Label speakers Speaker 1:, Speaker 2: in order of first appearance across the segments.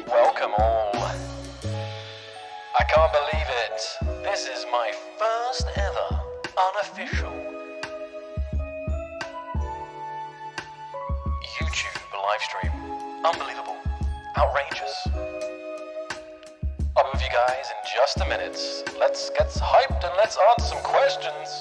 Speaker 1: Welcome all. I can't believe it. This is my first ever unofficial YouTube livestream. Unbelievable. Outrageous. I'll be with you guys in just a minute. Let's get hyped and let's answer some questions.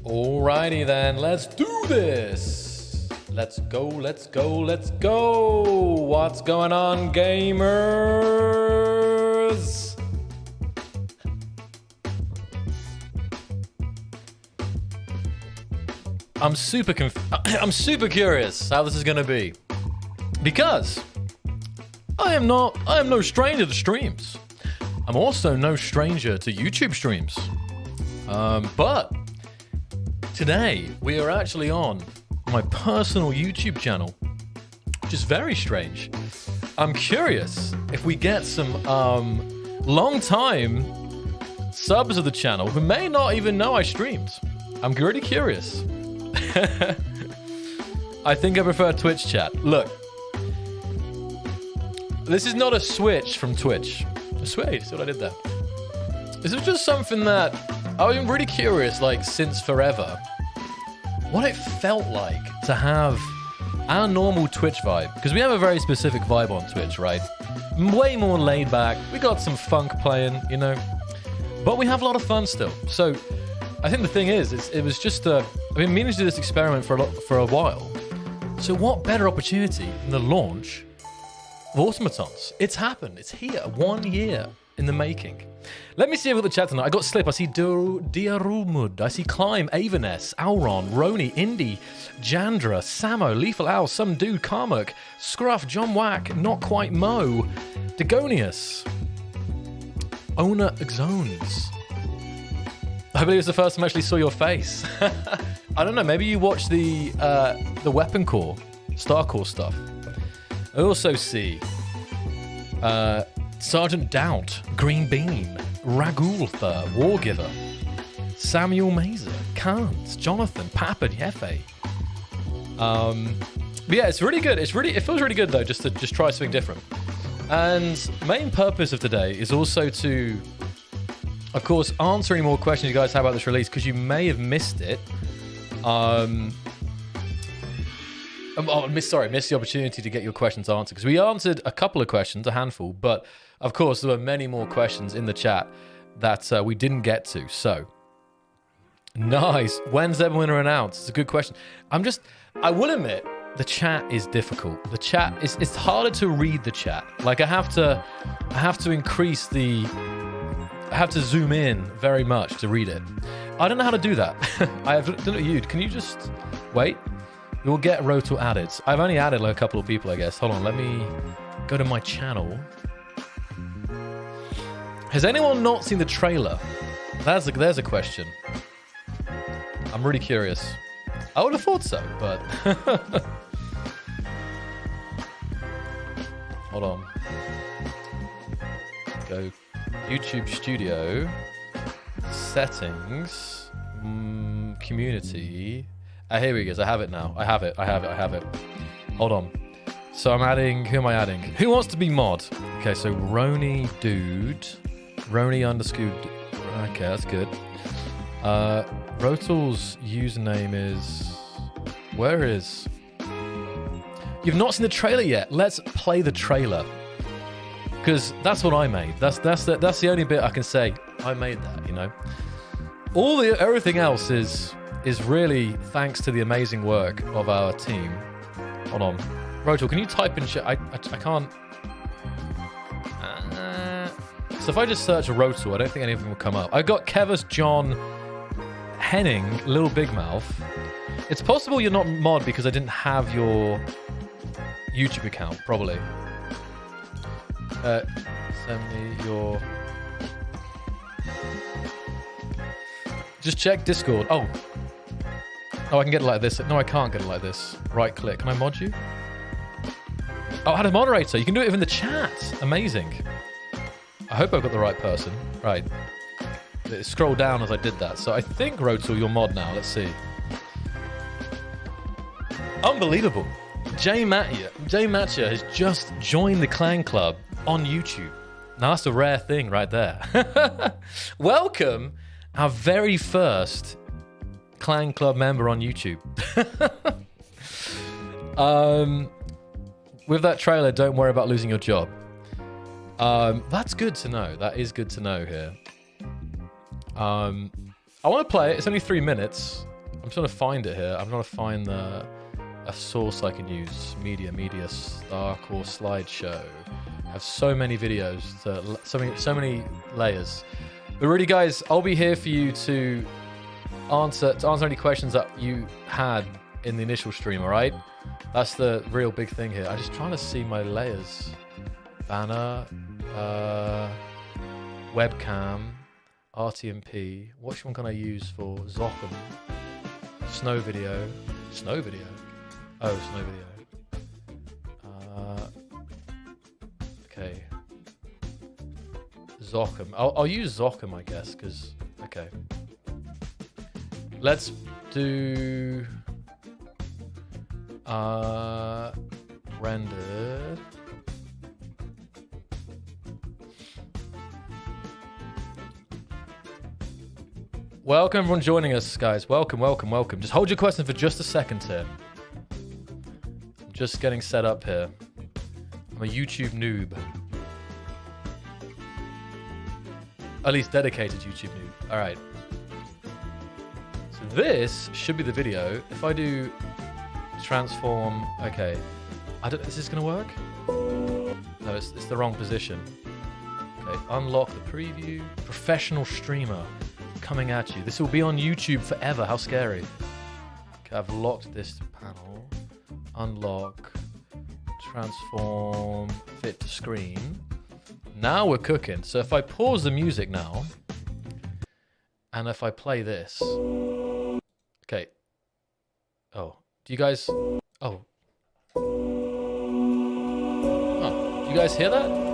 Speaker 1: Alrighty then, let's do this. Let's go, let's go, let's go. What's going on, gamers? I'm super curious how this is gonna be. Because I am no stranger to streams. I'm also no stranger to YouTube streams. But today, we are actually on my personal YouTube channel, which is very strange. I'm curious if we get some long-time subs of the channel who may not even know I streamed. I'm really curious. I think I prefer Twitch chat. Look, this is not a switch from Twitch. Sweet, see what I did there. This is just something that I've been really curious, like, since forever, what it felt like to have our normal Twitch vibe. Because we have a very specific vibe on Twitch, right? Way more laid back. We got some funk playing, you know. But we have a lot of fun still. So I think the thing is it was just I've been meaning to do this experiment for a while. So what better opportunity than the launch of Automatons? It's happened. It's here. 1 year in the making. Let me see if I've got the chat tonight. I got Slip. I see Diarumud. I see Climb, Avanes, Auron, Roni, Indy, Jandra, Samo, Lethal Owl, Some Dude, Carmuck, Scruff, John Wack, Not Quite Mo, Degonius, Owner Exones. I believe it's the first time I actually saw your face. I don't know. Maybe you watched the Weapon Core, Star Core stuff. I also see Sergeant Doubt, Green Bean, Ragultha, Wargiver, Samuel Mazer, Kant, Jonathan, Papa, Jefe. But yeah, it's really good. It feels really good though, just to try something different. And main purpose of today is also to, of course, answer any more questions you guys have about this release, because you may have missed it. Missed the opportunity to get your questions answered, because we answered a couple of questions, a handful, but of course there were many more questions in the chat that we didn't get to. So Nice. When's the winner announced? It's a good question. I will admit, the chat is difficult. The chat it's harder to read the chat. Like I have to zoom in very much to read it. I don't know how to do that. I don't know you. Can you just wait? We'll get Roto added. I've only added like a couple of people, I guess. Hold on, let me go to my channel. Has anyone not seen the trailer? There's a question. I'm really curious. I would have thought so, but hold on. Go YouTube Studio, settings, community. Here we go. I have it now. I have it. Hold on. So I'm adding. Who am I adding? Who wants to be mod? Okay, so Rony Dude, Rony _ Okay, that's good. Rotal's username is. Where is? You've not seen the trailer yet. Let's play the trailer. Because that's what I made. That's the only bit I can say. I made that, you know. Everything else is really thanks to the amazing work of our team. Hold on, Rotal, can you type in chat? I can't. So if I just search Rotal, I don't think any of them will come up. I got Kevus, John, Henning, Little Big Mouth. It's possible you're not mod because I didn't have your YouTube account, probably. Send me your... Just check Discord. Oh, I can get it like this. No, I can't get it like this. Right click. Can I mod you? Oh, I had a moderator. You can do it in the chat. Amazing. I hope I've got the right person. Right. Scroll down as I did that. So I think, Rotal, you're mod now. Let's see. Unbelievable. Jay Matcha has just joined the clan club on YouTube. Now that's a rare thing right there. Welcome, our very first clan club member on YouTube. With that trailer, don't worry about losing your job. That's good to know. That is good to know here. I want to play it. It's only 3 minutes. I'm trying to find it here. I'm trying to find a source I can use. Media, Starcore, slideshow. I have so many videos, so many layers. But really, guys, I'll be here for you to answer any questions that you had in the initial stream. All right, that's the real big thing here. I'm just trying to see my layers. Banner, webcam, RTMP. Which one can I use for Xocliw? Snow video. Oh, snow video. Okay. Xocliw. I'll use Xocliw, I guess, because... Okay. Let's do... rendered. Welcome everyone joining us, guys. Welcome. Just hold your question for just a second here. I'm just getting set up here. I'm a YouTube noob. At least dedicated YouTube noob. All right. So this should be the video. If I do transform, okay. Is this gonna work? No, it's the wrong position. Okay, unlock the preview. Professional streamer coming at you. This will be on YouTube forever. How scary. Okay, I've locked this panel. Unlock. Transform. Fit to screen. Now we're cooking. So if I pause the music now, and if I play this. Okay. Oh. Do you guys... Oh. Oh. Do you guys hear that? Yeah.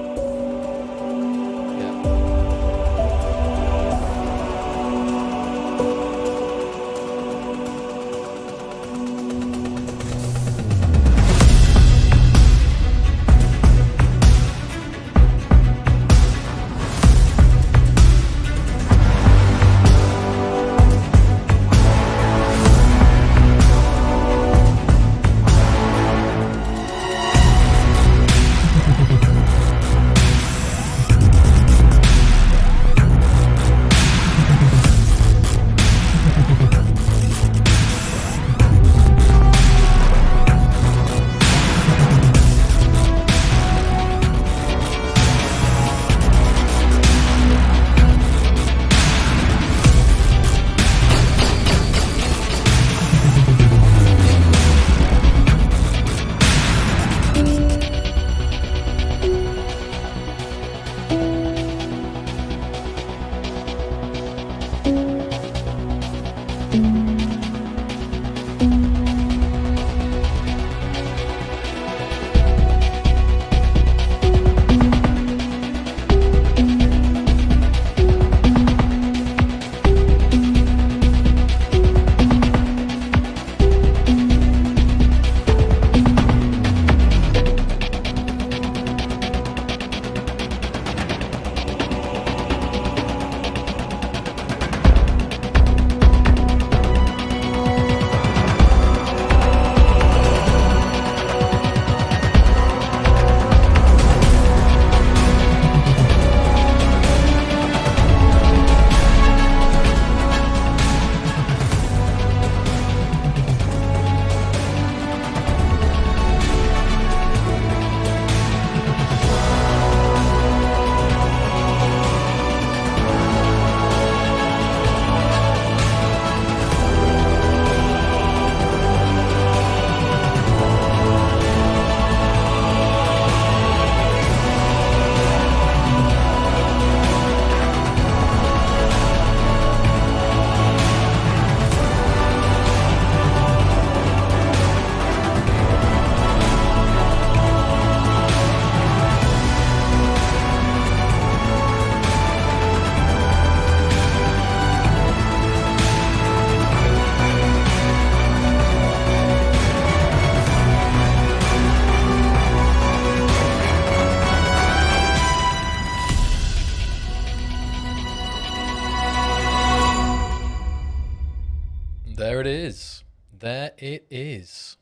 Speaker 1: There it is. There it is.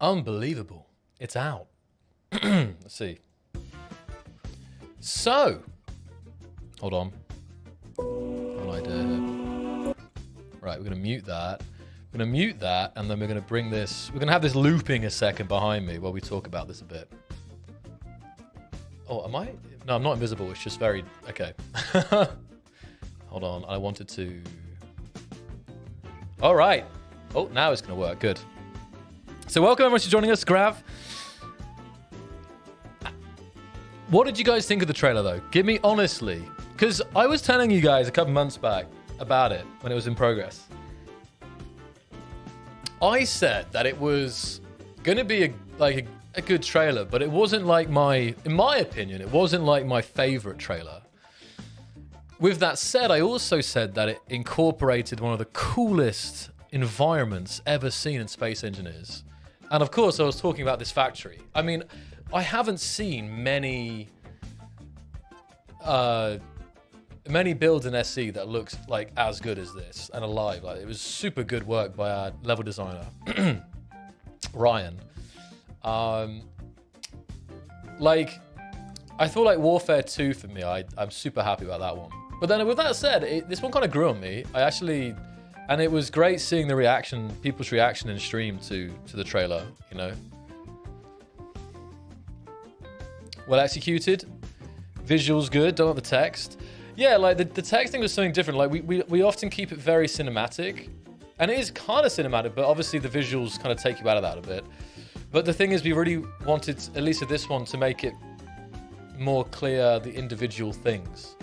Speaker 1: Unbelievable. It's out. Let's see. So, hold on. What do I do? Right, we're going to mute that. We're going to mute that, and then we're going to bring this... We're going to have this looping a second behind me while we talk about this a bit. Oh, am I? No, I'm not invisible. It's just very... Okay. Hold on. I wanted to... All right. Oh, now it's going to work. Good. So welcome everyone for joining us, Grav. What did you guys think of the trailer, though? Give me honestly. Because I was telling you guys a couple months back about it when it was in progress. I said that it was going to be a good trailer, but it wasn't like in my opinion, it wasn't like my favorite trailer. With that said, I also said that it incorporated one of the coolest environments ever seen in Space Engineers. And of course, I was talking about this factory. I mean, I haven't seen many builds in SE that looks like as good as this and alive. Like, it was super good work by our level designer, Ryan. Like, I thought like Warfare 2 for me, I'm super happy about that one. But then with that said, this one kind of grew on me. And it was great seeing the reaction, people's reaction in stream to the trailer, you know. Well executed, visuals good, don't want the text. Yeah, like the texting was something different. Like we often keep it very cinematic, and it is kind of cinematic, but obviously the visuals kind of take you out of that a bit. But the thing is, we really wanted, at least with this one, to make it more clear the individual things.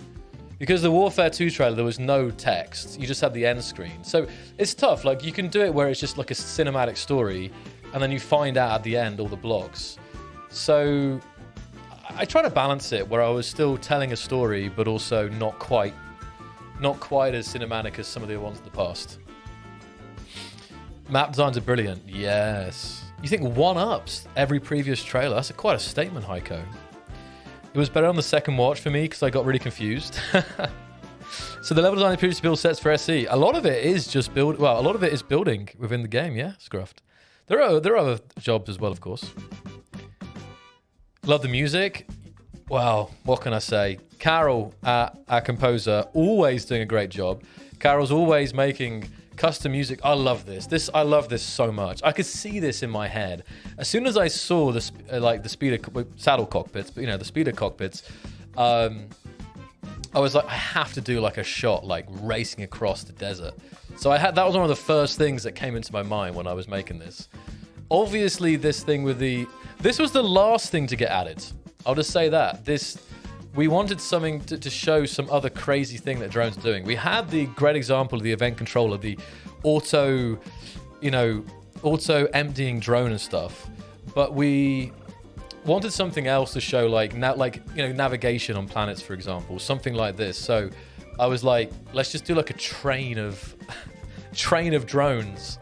Speaker 1: Because the Warfare 2 trailer, there was no text. You just had the end screen. So it's tough. Like, you can do it where it's just like a cinematic story, and then you find out at the end all the blocks. So I try to balance it where I was still telling a story, but also not quite as cinematic as some of the ones in the past. Map designs are brilliant. Yes. You think one-ups every previous trailer? That's quite a statement, Heiko. It was better on the second watch for me because I got really confused. So the level design of previous build sets for SE, a lot of it is just a lot of it is building within the game, yeah, Scruffed. There are other jobs as well, of course. Love the music. Wow, what can I say? Carol, our composer, always doing a great job. Carol's always making custom music. I love this. I love this so much. I could see this in my head. As soon as I saw the speeder saddle cockpits, but you know, the speeder cockpits, I was like, I have to do like a shot like racing across the desert. So that was one of the first things that came into my mind when I was making this. Obviously, this was the last thing to get added. I'll just say that. We wanted something to show some other crazy thing that drones are doing. We had the great example of the event controller, the auto emptying drone and stuff. But we wanted something else to show, navigation on planets, for example, something like this. So I was like, let's just do like a train of drones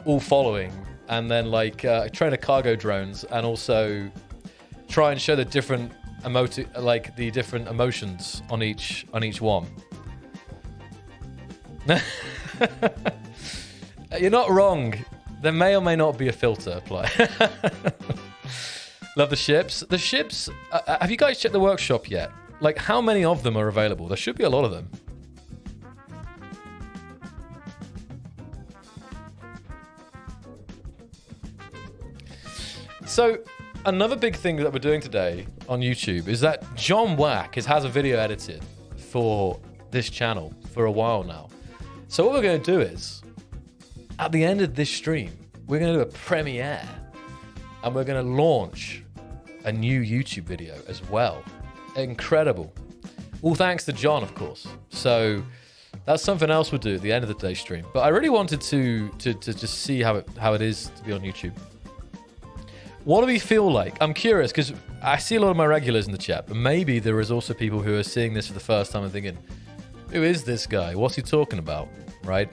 Speaker 1: all following, and then like a train of cargo drones, and also try and show the different different emotions on each one. You're not wrong. There may or may not be a filter applied. Love the ships. The ships. Have you guys checked the workshop yet? Like, how many of them are available? There should be a lot of them. So, another big thing that we're doing today on YouTube is that John Wack has a video edited for this channel for a while now. So what we're going to do is, at the end of this stream, we're going to do a premiere, and we're going to launch a new YouTube video as well. Incredible. All thanks to John, of course. So that's something else we'll do at the end of the day stream. But I really wanted to just see how it is to be on YouTube. What do we feel like? I'm curious because I see a lot of my regulars in the chat, but maybe there is also people who are seeing this for the first time and thinking, who is this guy? What's he talking about? Right?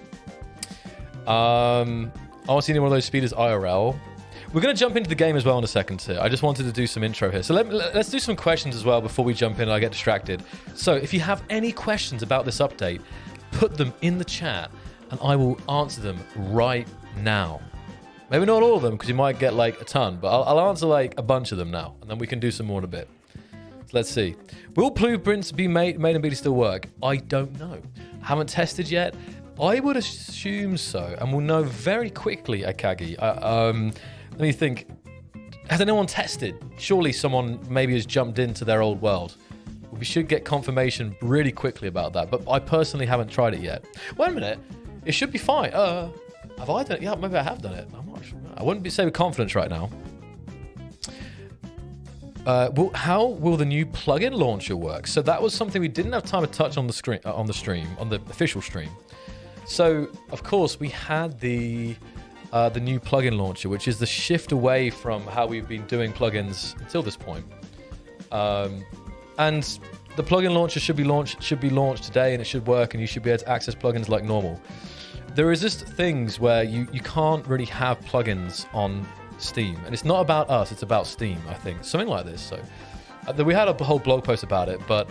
Speaker 1: I want to see any one of those speeders IRL. We're going to jump into the game as well in a second here. I just wanted to do some intro here. So let's do some questions as well before we jump in and I get distracted. So if you have any questions about this update, put them in the chat and I will answer them right now. Maybe not all of them, because you might get like a ton, but I'll answer like a bunch of them now, and then we can do some more in a bit. So let's see. Will blueprints be made and BD still work? I don't know. Haven't tested yet. I would assume so, and we'll know very quickly, Akagi. Let me think. Has anyone tested? Surely someone maybe has jumped into their old world. We should get confirmation really quickly about that, but I personally haven't tried it yet. Wait a minute. It should be fine. Have I done it? Yeah, maybe I have done it. I'm not sure. I wouldn't say with confidence right now. How will the new plugin launcher work? So that was something we didn't have time to touch on the screen, on the official stream. So of course we had the new plugin launcher, which is the shift away from how we've been doing plugins until this point. And the plugin launcher should be launched today, and it should work, and you should be able to access plugins like normal. There is just things where you can't really have plugins on Steam, and it's not about us, it's about Steam, I think, something like this. So we had a whole blog post about it, but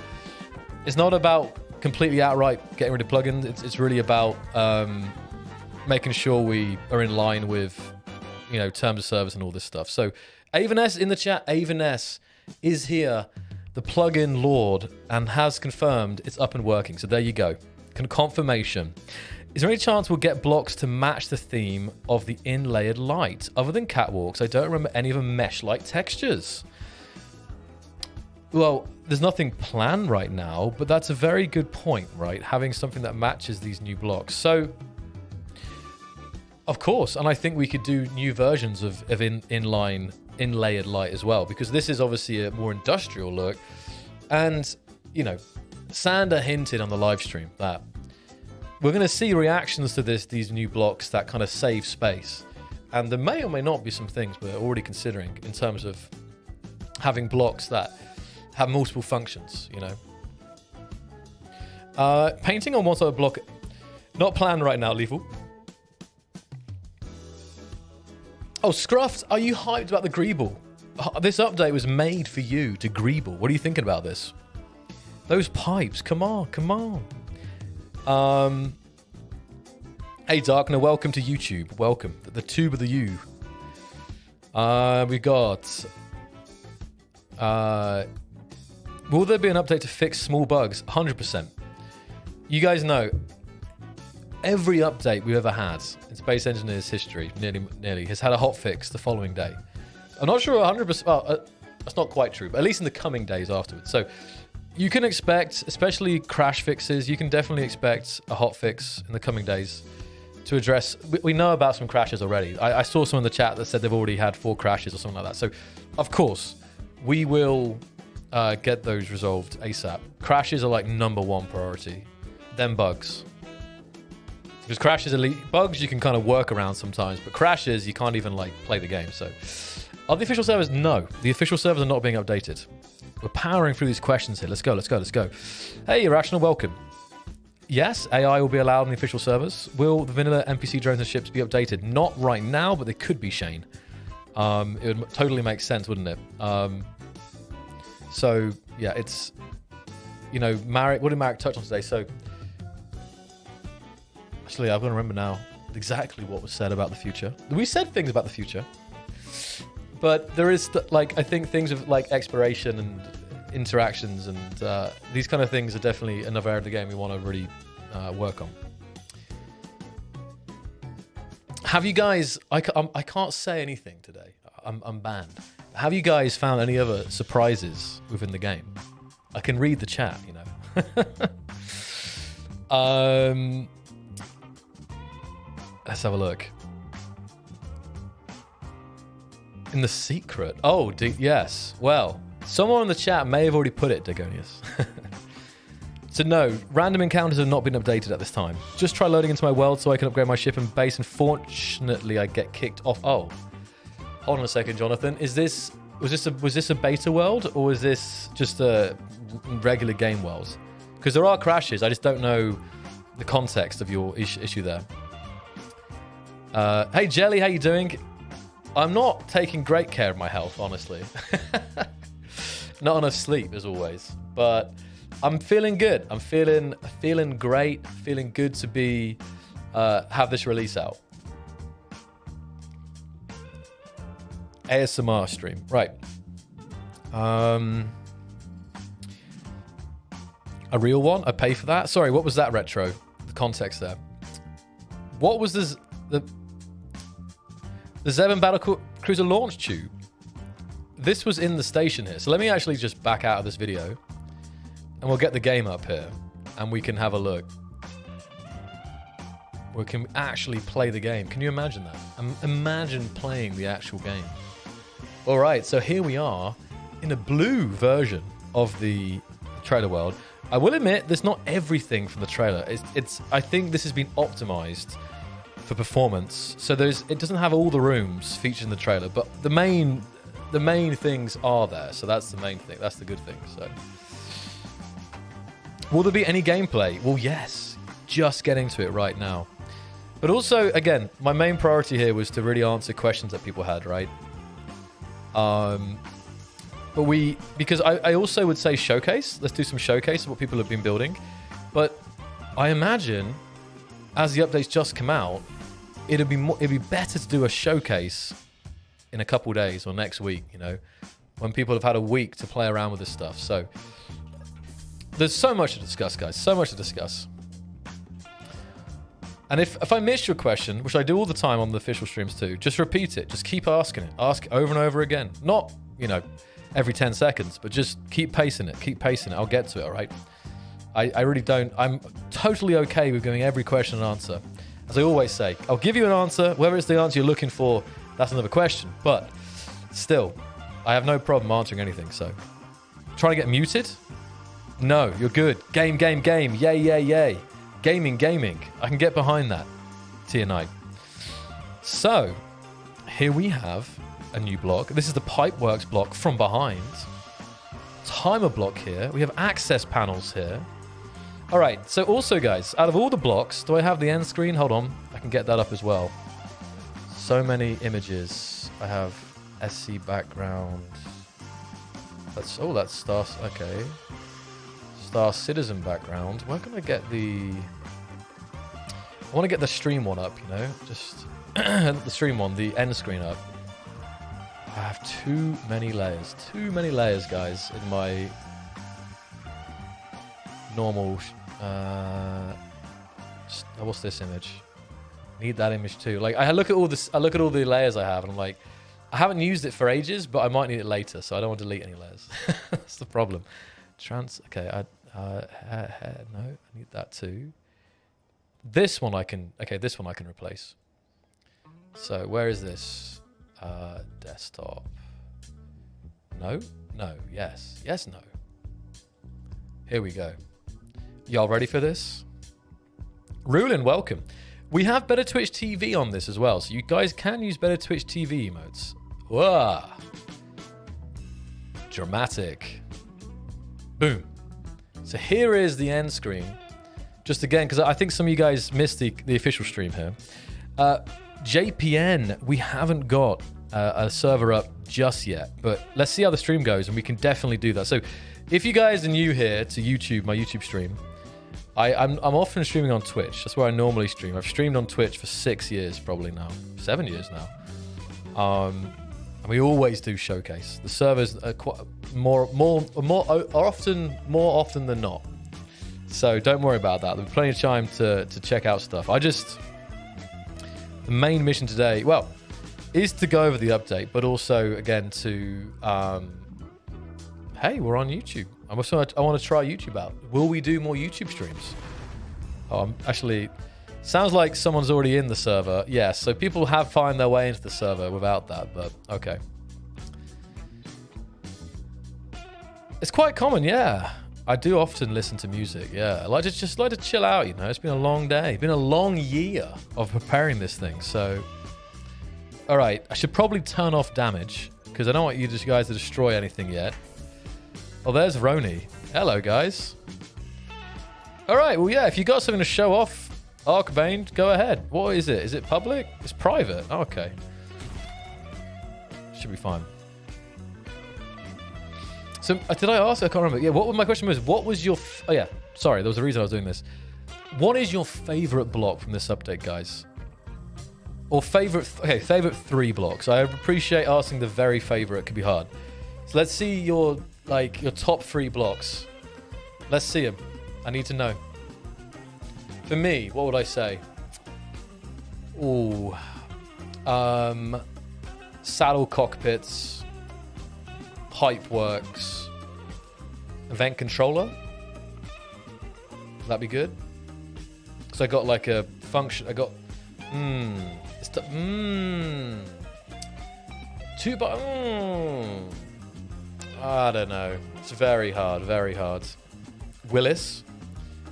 Speaker 1: it's not about completely outright getting rid of plugins. It's really about making sure we are in line with, you know, terms of service and all this stuff. So Avon S in the chat. Avon S is here, the plugin lord, and has confirmed it's up and working. So there you go, confirmation. Is there any chance we'll get blocks to match the theme of the inlayered light? Other than catwalks, I don't remember any of them mesh-like textures. Well, there's nothing planned right now, but that's a very good point, right? Having something that matches these new blocks. So, of course, and I think we could do new versions of inline inlayered light as well, because this is obviously a more industrial look. And, you know, Sander hinted on the live stream that we're going to see reactions to these new blocks that kind of save space. And there may or may not be some things we're already considering in terms of having blocks that have multiple functions, you know. Painting on one side of block, not planned right now, Lethal. Oh, Scruffed, are you hyped about the Greeble? This update was made for you to Greeble. What are you thinking about this? Those pipes, come on, come on. Hey Darkner, welcome to YouTube. Welcome. The tube of the U. We got will there be an update to fix small bugs? 100%. You guys know every update we've ever had in Space Engineers history, nearly has had a hotfix the following day. I'm not sure 100%. Well, that's not quite true, but at least in the coming days afterwards. So you can expect, especially crash fixes, you can definitely expect a hotfix in the coming days to address. We know about some crashes already. I saw some in the chat that said they've already had 4 crashes or something like that. So, of course, we will get those resolved ASAP. Crashes are like #1 priority. Then bugs. Because crashes are bugs you can kind of work around sometimes, but crashes you can't even like play the game. So, are the official servers? No, the official servers are not being updated. We're powering through these questions here. Let's go, let's go, let's go. Hey, Irrational, welcome. Yes, AI will be allowed on the official servers. Will the vanilla NPC drones and ships be updated? Not right now, but they could be, Shane. It would totally make sense, wouldn't it? So, yeah, it's, you know, Marek, what did Marek touch on today? So, actually, I've got to remember now exactly what was said about the future. We said things about the future. But there is, like, I think things of, like, exploration and interactions and these kind of things are definitely another area of the game we want to really work on. Have you guys... I can't say anything today. I'm banned. Have you guys found any other surprises within the game? I can read the chat, you know. Let's have a look. In the secret. Oh, yes. Well, someone in the chat may have already put it, Dagonius. So no, random encounters have not been updated at this time. Just try loading into my world so I can upgrade my ship and base. Unfortunately, I get kicked off. Oh, hold on a second, Jonathan. Was this a beta world or was this just a regular game world? Because there are crashes. I just don't know the context of your issue there. Hey, Jelly, how you doing? I'm not taking great care of my health, honestly. Not enough sleep, as always. But I'm feeling good. I'm feeling great. Feeling good to be have this release out. ASMR stream, right? A real one? I pay for that? Sorry, what was that, Retro? The context there. What was this? The Zevon Battle Cruiser launch tube. This was in the station here. So let me actually just back out of this video and we'll get the game up here and we can have a look. We can actually play the game. Can you imagine that? Imagine playing the actual game. All right, so here we are in a blue version of the trailer world. I will admit, there's not everything from the trailer. I think this has been optimized for performance. So it doesn't have all the rooms featured in the trailer, but the main things are there. So that's the main thing. That's the good thing. So, will there be any gameplay? Well, yes. Just getting to it right now. But also, again, my main priority here was to really answer questions that people had, right? Because I also would say showcase. Let's do some showcase of what people have been building. But I imagine as the updates just come out, it'd be better to do a showcase in a couple days or next week, you know, when people have had a week to play around with this stuff. So there's so much to discuss, guys. So much to discuss. And if I missed your question, which I do all the time on the official streams too, just repeat it. Just keep asking it. Ask over and over again. Not, you know, every 10 seconds, but just keep pacing it. Keep pacing it. I'll get to it, all right? I really don't. I'm totally okay with giving every question an answer. As I always say, I'll give you an answer. Whether it's the answer you're looking for, that's another question. But still, I have no problem answering anything. So, trying to get muted? No, you're good. Game, game, game. Yay, yay, yay. Gaming, gaming. I can get behind that. Tier 9. So, here we have a new block. This is the Pipeworks block from behind. Timer block here. We have access panels here. All right, so also, guys, out of all the blocks, do I have the end screen? Hold on. I can get that up as well. So many images. I have SC background. That's Star. Okay. Star Citizen background. Where can I get the... I want to get the stream one up, you know? Just the stream one, the end screen up. I have too many layers. Too many layers, guys, in my normal... what's this image? Need that image too. Like, I look at all this. I look at all the layers I have, and I'm like, I haven't used it for ages, but I might need it later, so I don't want to delete any layers. That's the problem. Okay, no, I need that too. This one I can. Okay, this one I can replace. So where is this? Desktop. No. Yes. No. Here we go. Y'all ready for this? Rulin, welcome. We have Better Twitch TV on this as well, so you guys can use Better Twitch TV emotes. Whoa. Dramatic. Boom. So here is the end screen. Just again, because I think some of you guys missed the official stream here. JPN, we haven't got a server up just yet, but let's see how the stream goes, and we can definitely do that. So if you guys are new here to YouTube, my YouTube stream, I'm often streaming on Twitch. That's where I normally stream. I've streamed on Twitch for 6 years, probably now. 7 years now. And we always do showcase. The servers are quite more often than not. So don't worry about that. There's plenty of time to check out stuff. The main mission today, well, is to go over the update, but also again to hey, we're on YouTube. I want to try YouTube out. Will we do more YouTube streams? Oh, actually, sounds like someone's already in the server. Yes, so people have found their way into the server without that, but okay. It's quite common, yeah. I do often listen to music, yeah. I like to chill out, you know. It's been a long day. It's been a long year of preparing this thing, so... All right, I should probably turn off damage, because I don't want you guys to destroy anything yet. Oh, there's Roni. Hello, guys. All right, well, yeah, if you got something to show off, Arcbane, go ahead. What is it? Is it public? It's private. Oh, okay. Should be fine. So, did I ask? I can't remember. Yeah, my question was, what was your... oh, yeah. Sorry, there was a reason I was doing this. What is your favorite block from this update, guys? Or favorite 3 blocks. I appreciate asking the very favorite. It could be hard. So let's see your top 3 blocks. Let's see them. I need to know. For me, what would I say? Ooh. Saddle cockpits. Pipeworks. Event controller. Would that be good? Because I got like a function. I got... I don't know. It's very hard, very hard. Willis.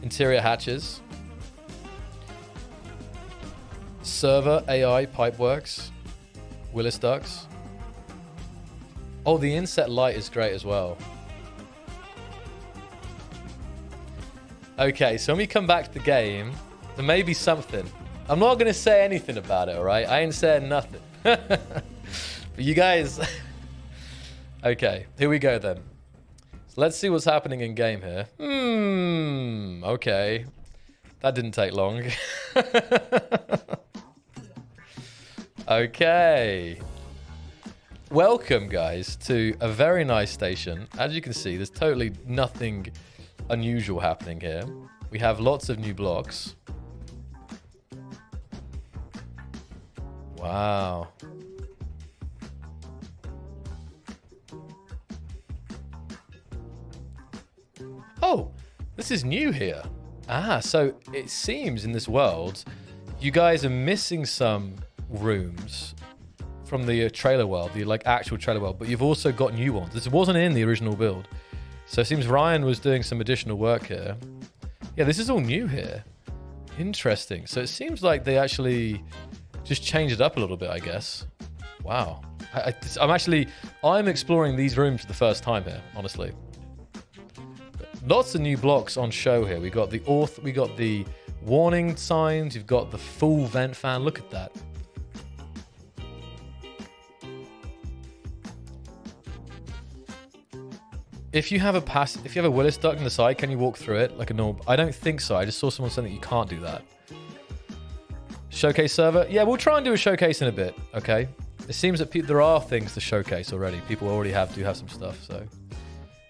Speaker 1: Interior hatches. Server, AI, pipeworks. Willis ducts. Oh, the inset light is great as well. Okay, so when we come back to the game, there may be something. I'm not going to say anything about it, all right? I ain't saying nothing. But you guys... Okay, here we go then. So let's see what's happening in game here. Okay. That didn't take long. Okay. Welcome, guys, to a very nice station. As you can see, there's totally nothing unusual happening here. We have lots of new blocks. Wow. Oh, this is new here. Ah, so it seems in this world, you guys are missing some rooms from the trailer world, the actual trailer world, but you've also got new ones. This wasn't in the original build. So it seems Ryan was doing some additional work here. Yeah, this is all new here. Interesting. So it seems like they actually just changed it up a little bit, I guess. Wow. I'm exploring these rooms for the first time here, honestly. Lots of new blocks on show here. We got the we got the warning signs. You've got the full vent fan. Look at that. If you have a Willis duct on the side, can you walk through it like a normal? I don't think so. I just saw someone saying that you can't do that. Showcase server. Yeah, we'll try and do a showcase in a bit. Okay. It seems that there are things to showcase already. People already do have some stuff. So.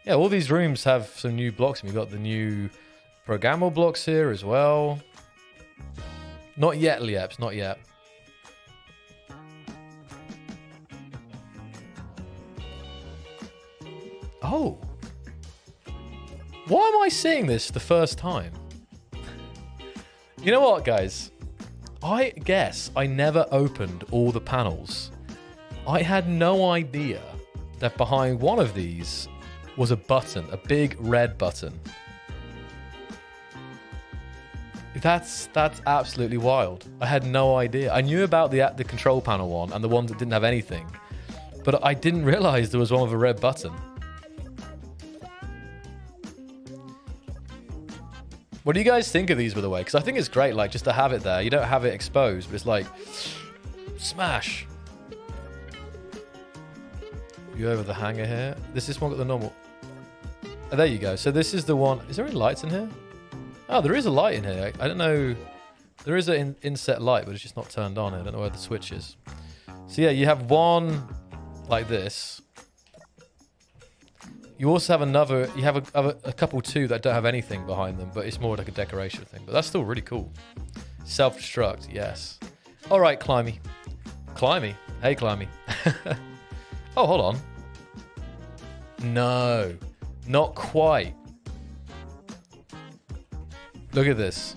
Speaker 1: Yeah, all these rooms have some new blocks. We've got the new programmable blocks here as well. Not yet, Lieps, not yet. Oh. Why am I seeing this the first time? You know what, guys? I guess I never opened all the panels. I had no idea that behind one of these was a button, a big red button. That's absolutely wild. I had no idea. I knew about the control panel one and the ones that didn't have anything, but I didn't realize there was one with a red button. What do you guys think of these, by the way? Because I think it's great, like, just to have it there. You don't have it exposed, but it's like, smash. You over the hanger here. This one got the normal. Oh, there you go. So this is the one. Is there any lights in here? Oh, there is a light in here. I don't know. There is an inset light, but it's just not turned on. I don't know where the switch is. So yeah, you have one like this. You also have another. You have a couple too that don't have anything behind them, but it's more like a decoration thing. But that's still really cool. Self-destruct, yes. All right, Climby. Climby. Hey, Climby. Oh, hold on. No, not quite. Look at this.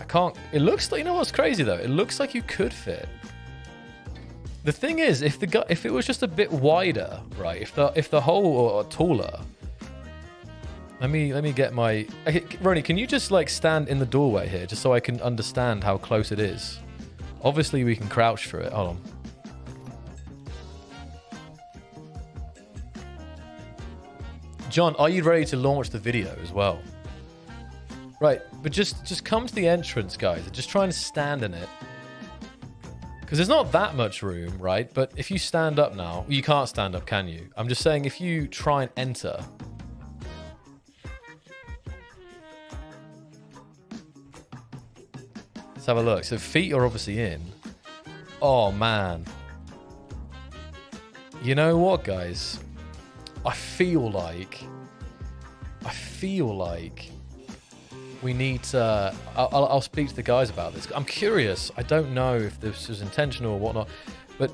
Speaker 1: I can't. It looks like, you know what's crazy though? It looks like you could fit. The thing is, if it was just a bit wider, right? If the hole were taller. Let me get my. Okay, Ronnie, can you just like stand in the doorway here, just so I can understand how close it is? Obviously, we can crouch for it. Hold on. John, are you ready to launch the video as well? Right, but just come to the entrance, guys. Just try and stand in it. Because there's not that much room, right? But if you stand up now, you can't stand up, can you? I'm just saying if you try and enter. have a look. So feet are obviously in. Oh, man. You know what, guys? I feel like we need to... I'll speak to the guys about this. I'm curious. I don't know if this was intentional or whatnot, but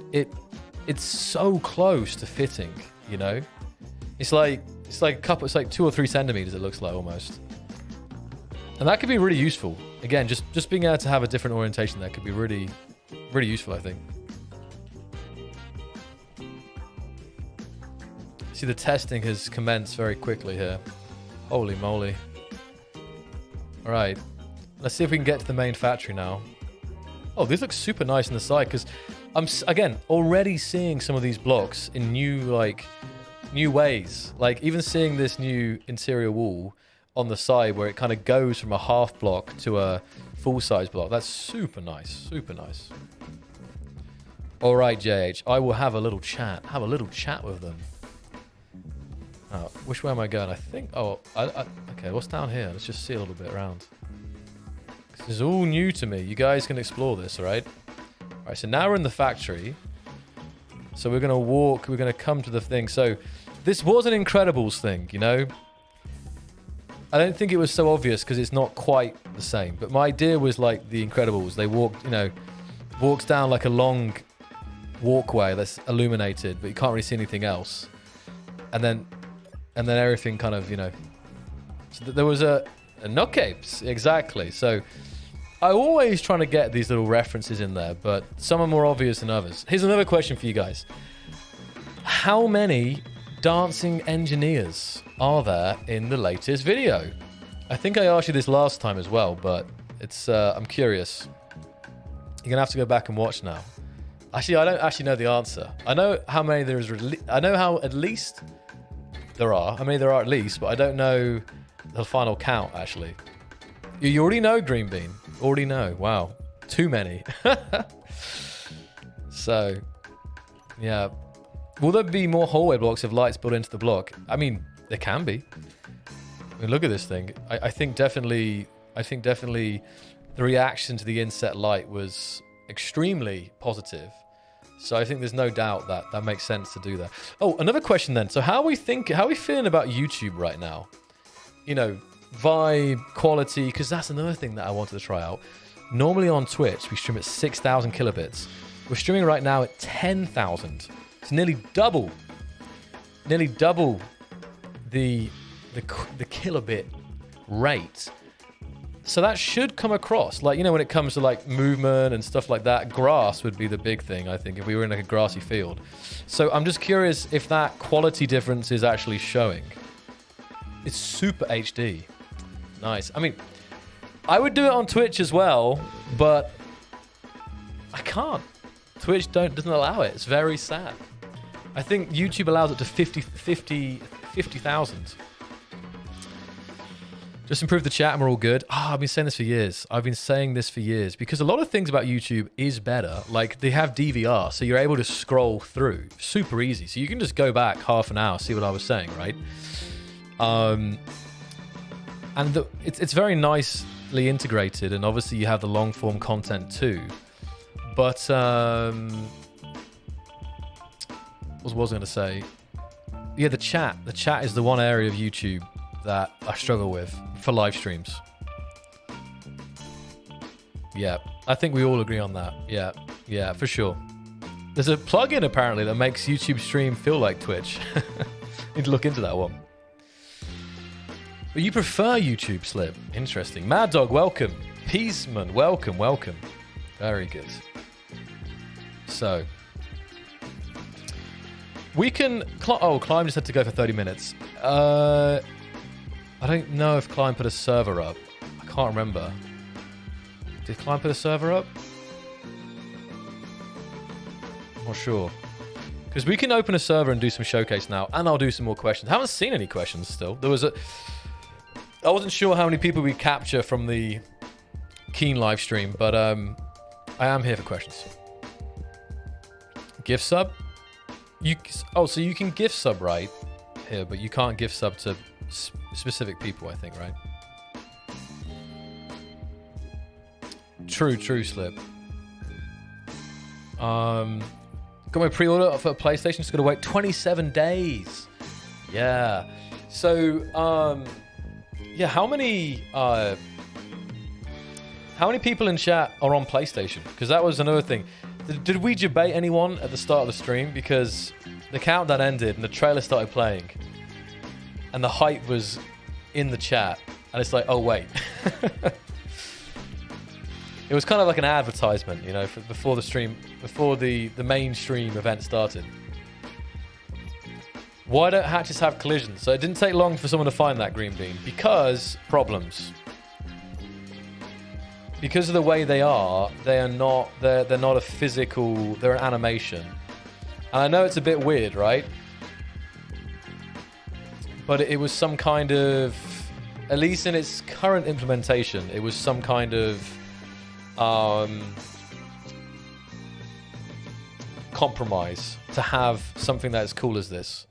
Speaker 1: it's so close to fitting, you know? It's like 2 or 3 centimeters, it looks like, almost. And that could be really useful. Again, just being able to have a different orientation there could be really, really useful, I think. See, the testing has commenced very quickly here. Holy moly. All right. Let's see if we can get to the main factory now. Oh, these look super nice on the side, because I'm, again, already seeing some of these blocks in new ways. Like, even seeing this new interior wall on the side where it kind of goes from a half block to a full-size block. That's super nice. Super nice. All right, JH. I will have a little chat. Have a little chat with them. Oh, which way am I going? I think... Oh, okay, what's down here? Let's just see a little bit around. This is all new to me. You guys can explore this, all right? All right, so now we're in the factory. So we're going to walk. We're going to come to the thing. So this was an Incredibles thing, you know? I don't think it was so obvious because it's not quite the same. But my idea was like the Incredibles. They walks down like a long walkway that's illuminated, but you can't really see anything else. And then everything kind of, you know. So there was a nutcapes, exactly. So I'm always trying to get these little references in there, but some are more obvious than others. Here's another question for you guys. How many dancing engineers are there in the latest video? I think I asked you this last time as well, but it's I'm curious. You're gonna have to go back and watch now. Actually, I don't actually know the answer. I know how many there is. I know how at least there are. How many there are at least, but I don't know the final count actually. You already know, Green Bean. Already know. Wow, too many. So, yeah. Will there be more hallway blocks of lights built into the block? I mean, there can be. I mean, look at this thing. I think definitely the reaction to the inset light was extremely positive. So I think there's no doubt that that makes sense to do that. Oh, another question then. So how are we feeling about YouTube right now? You know, vibe, quality, because that's another thing that I wanted to try out. Normally on Twitch, we stream at 6,000 kilobits. We're streaming right now at 10,000. It's nearly double the kilobit rate. So that should come across. Like, you know, when it comes to like movement and stuff like that, grass would be the big thing, I think, if we were in like a grassy field. So I'm just curious if that quality difference is actually showing. It's super HD. Nice. I mean, I would do it on Twitch as well, but I can't. Twitch doesn't allow it. It's very sad. I think YouTube allows it to 50,000. Just improve the chat and we're all good. I've been saying this for years. Because a lot of things about YouTube is better. Like, they have DVR, so you're able to scroll through. Super easy. So you can just go back half an hour, see what I was saying, right? And it's very nicely integrated, and obviously you have the long-form content too. But, what was I going to say? Yeah, the chat. The chat is the one area of YouTube that I struggle with for live streams. Yeah, I think we all agree on that. Yeah, for sure. There's a plugin apparently that makes YouTube stream feel like Twitch. Need to look into that one. But you prefer YouTube, Slip. Interesting. Mad Dog, welcome. Peaceman, welcome. Very good. So, we can... Climb just had to go for 30 minutes. I don't know if Climb put a server up. I can't remember. Did Climb put a server up? I'm not sure. Because we can open a server and do some showcase now, and I'll do some more questions. I haven't seen any questions still. I wasn't sure how many people we capture from the Keen live stream, but I am here for questions. Gift sub? So you can gift sub right here, but you can't gift sub to specific people, I think, right? True, Slip. Got my pre-order for a PlayStation. Just got to wait 27 days. Yeah. So, yeah, how many people in chat are on PlayStation? Because that was another thing. Did we debate anyone at the start of the stream? Because the countdown ended and the trailer started playing, and the hype was in the chat, and it's like, oh wait. It was kind of like an advertisement, you know, before the stream, before the mainstream event started. Why don't hatches have collisions? So it didn't take long for someone to find that green bean. Because problems. Because of the way they are not a physical, they're an animation. And I know it's a bit weird, right? But it was some kind of, at least in its current implementation, it was some kind of compromise to have something that as cool as this.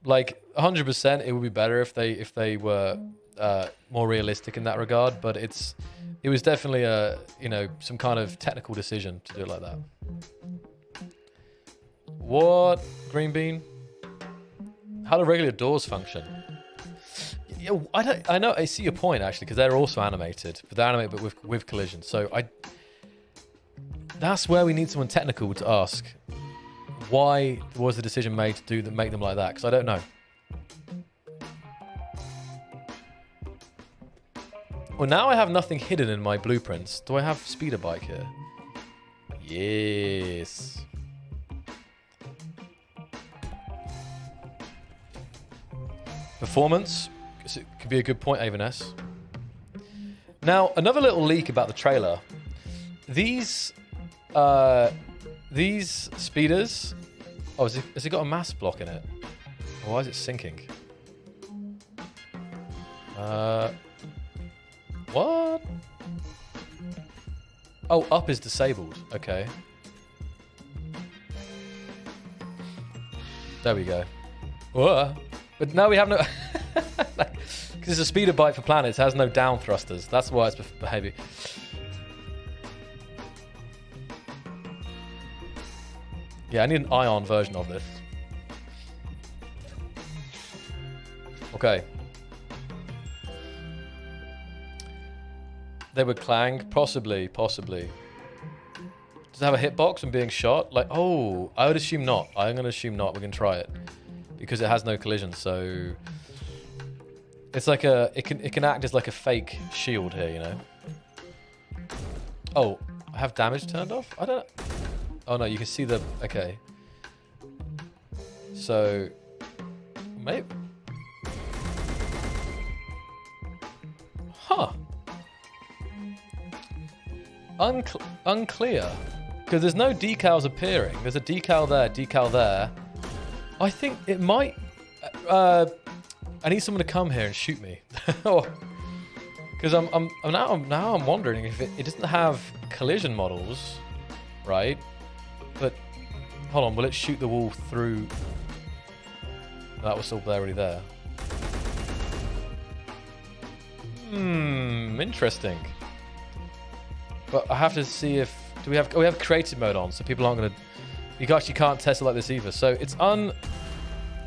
Speaker 1: Like 100%, it would be better if they were more realistic in that regard. But it was definitely some kind of technical decision to do it like that. What, Green Bean? How do regular doors function? Yeah, I know. I see your point actually, because they're also animated, but they're animated but with collision. So that's where we need someone technical to ask. Why was the decision made to make them like that? Because I don't know. Well, now I have nothing hidden in my blueprints. Do I have speeder bike here? Yes. Performance. It could be a good point, Avaness. Now, another little leak about the trailer. These speeders. Oh, has it got a mass block in it? Or why is it sinking? What? Oh, up is disabled. Okay. There we go. Whoa. But now we have no... Because it's a speeder bike for planets, it has no down thrusters. That's why it's behaving. Yeah, I need an ion version of this. Okay. They would clang? Possibly. Does it have a hitbox and being shot? Like, oh, I would assume not. I'm going to assume not. We're going to try it. Because it has no collision, so... It's like it can act as like a fake shield here, you know? Oh, I have damage turned off? I don't know. Oh no, you can see the... Okay. So... Maybe... Huh. Unclear. Because there's no decals appearing. There's a decal there. I think it might... I need someone to come here and shoot me. Because I'm wondering if it doesn't have collision models, right? But hold on, will it shoot the wall through? That was still already there. Interesting. But I have to see if we have creative mode on, so people aren't gonna. You actually can't test it like this either. So it's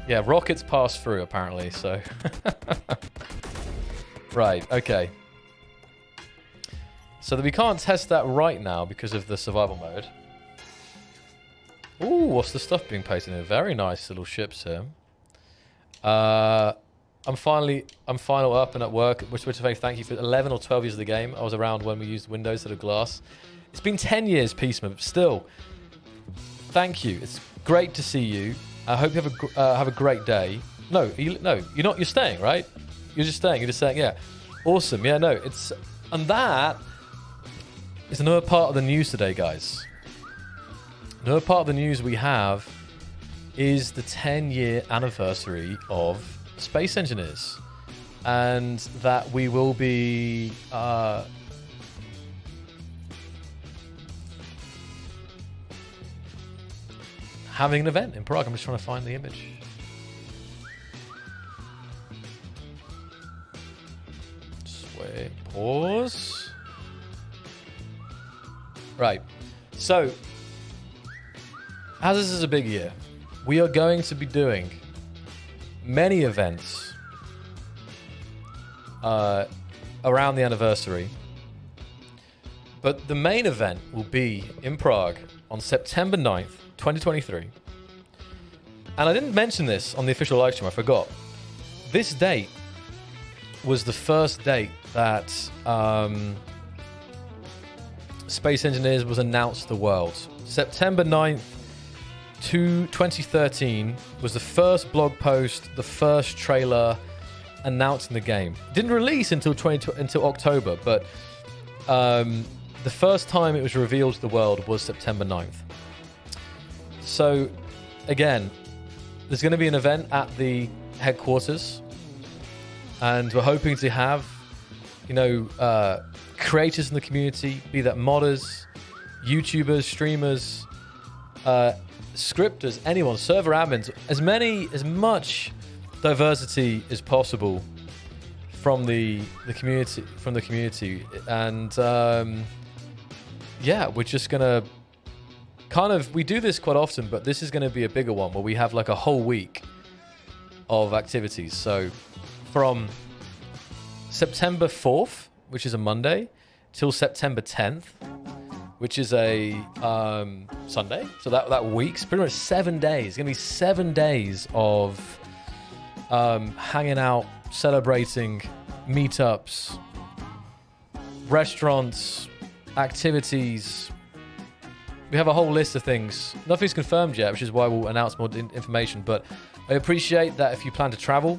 Speaker 1: Yeah, rockets pass through apparently. So right, okay. So that we can't test that right now because of the survival mode. Ooh, what's the stuff being painted in? Very nice little ships here. I'm final up and at work, which to say thank you for 11 or 12 years of the game. I was around when we used Windows instead of glass. It's been 10 years, Peaceman, but still, thank you. It's great to see you. I hope you have a great day. No, you're not. You're staying, right? You're just staying. You're just saying, yeah, awesome. Yeah, no, it's and that is another part of the news today, guys. Another part of the news we have is the 10-year anniversary of Space Engineers, and that we will be having an event in Prague. I'm just trying to find the image. Just wait. Pause. Right. So, as this is a big year, we are going to be doing many events around the anniversary. But the main event will be in Prague on September 9th, 2023. And I didn't mention this on the official live stream, I forgot. This date was the first date that Space Engineers was announced to the world. September 9th, 2013 was the first blog post, the first trailer announcing the game. Didn't release until October, but the first time it was revealed to the world was September 9th. So, again, there's going to be an event at the headquarters, and we're hoping to have, creators in the community, be that modders, YouTubers, streamers, scripters, anyone, server admins, as much diversity as possible from the community, and yeah, we're just gonna we do this quite often, but this is going to be a bigger one where we have like a whole week of activities. So from September 4th, which is a Monday, till September 10th, which is a Sunday. So that week's pretty much 7 days. It's going to be 7 days of hanging out, celebrating, meetups, restaurants, activities. We have a whole list of things. Nothing's confirmed yet, which is why we'll announce more information. But I appreciate that if you plan to travel,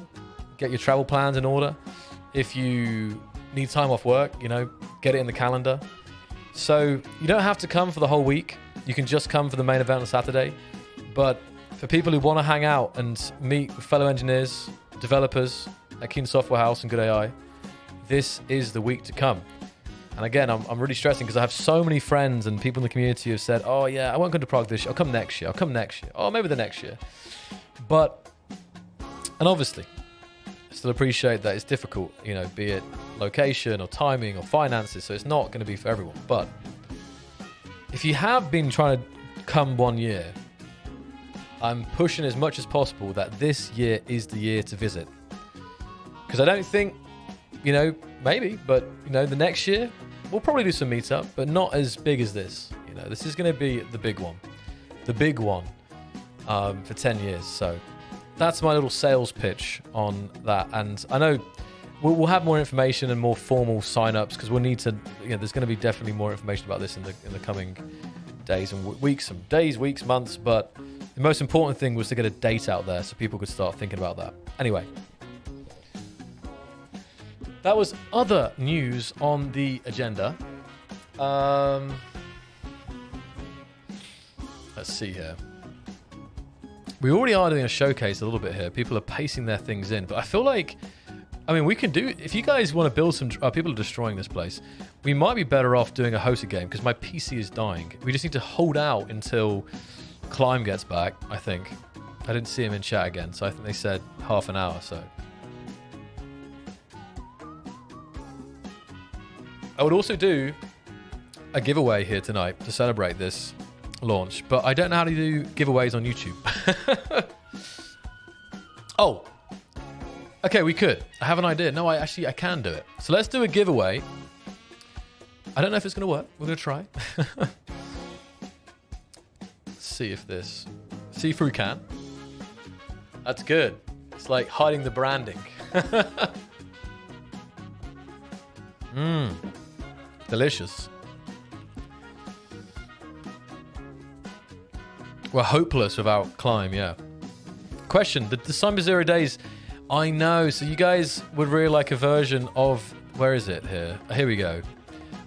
Speaker 1: get your travel plans in order. If you need time off work, get it in the calendar. So you don't have to come for the whole week. You can just come for the main event on Saturday. But for people who want to hang out and meet with fellow engineers, developers at Keen Software House and Good AI, this is the week to come. And again, I'm really stressing because I have so many friends and people in the community who have said, oh yeah, I won't come to Prague this year. I'll come next year. Oh, maybe the next year. And obviously, I still appreciate that it's difficult, be it location or timing or finances. So it's not going to be for everyone. But if you have been trying to come 1 year, I'm pushing as much as possible that this year is the year to visit. Because I don't think, maybe, but, the next year, we'll probably do some meetup, but not as big as this. This is going to be the big one. The big one for 10 years. So that's my little sales pitch on that. And I know we'll have more information and more formal sign-ups because we'll need to, there's going to be definitely more information about this in the coming days and weeks, weeks, months. But the most important thing was to get a date out there so people could start thinking about that. Anyway. That was other news on the agenda. Let's see here. We already are doing a showcase a little bit here. People are pasting their things in. But I feel like, we can do... If you guys want to build some... people are destroying this place. We might be better off doing a hosted game because my PC is dying. We just need to hold out until Climb gets back, I think. I didn't see him in chat again, so I think they said half an hour, so... I would also do a giveaway here tonight to celebrate this launch, but I don't know how to do giveaways on YouTube. Oh, okay, we could. I have an idea. No, I can do it. So let's do a giveaway. I don't know if it's going to work. We're going to try. Let's see if this... See-through can. That's good. It's like hiding the branding. Delicious. We're hopeless without Climb, yeah. Question, the Cyber 0 days, I know, so you guys would really like a version of, where is it here? Here we go.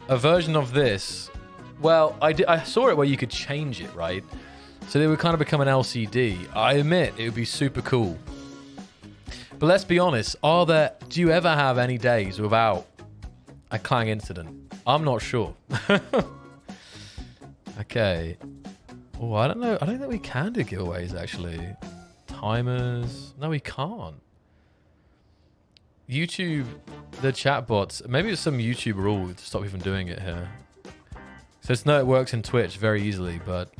Speaker 1: A version of this. Well, I saw it where you could change it, right? So they would kind of become an LCD. I admit, it would be super cool. But let's be honest, do you ever have any days without a Clang incident? I'm not sure. Okay. Oh, I don't know. I don't think we can do giveaways, actually. Timers. No, we can't. YouTube, the chat bots. Maybe it's some YouTube rule to stop you from doing it here. So it's no, it works in Twitch very easily, but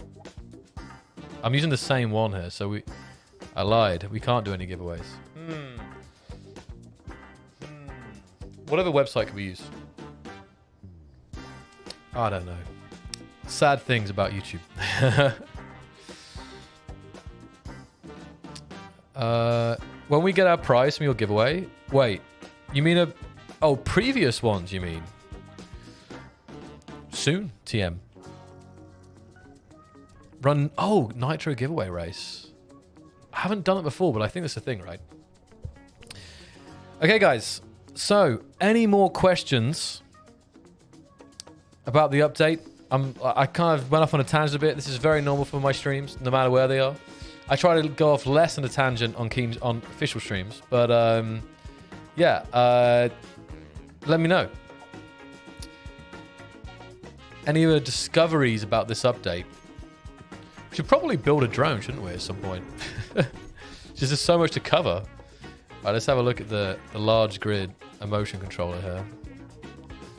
Speaker 1: I'm using the same one here, so I lied. We can't do any giveaways. Whatever website can we use? I don't know. Sad things about YouTube. When we get our prize from your giveaway... Wait, you mean Oh, previous ones, you mean? Soon, TM. Run... Oh, Nitro giveaway race. I haven't done it before, but I think that's a thing, right? Okay, guys. So, any more questions about the update? I kind of went off on a tangent a bit. This is very normal for my streams, no matter where they are. I try to go off less on a tangent on official streams, but yeah, let me know. Any other discoveries about this update? We should probably build a drone, shouldn't we, at some point? Just there's so much to cover. All right, let's have a look at the large grid emotion controller here.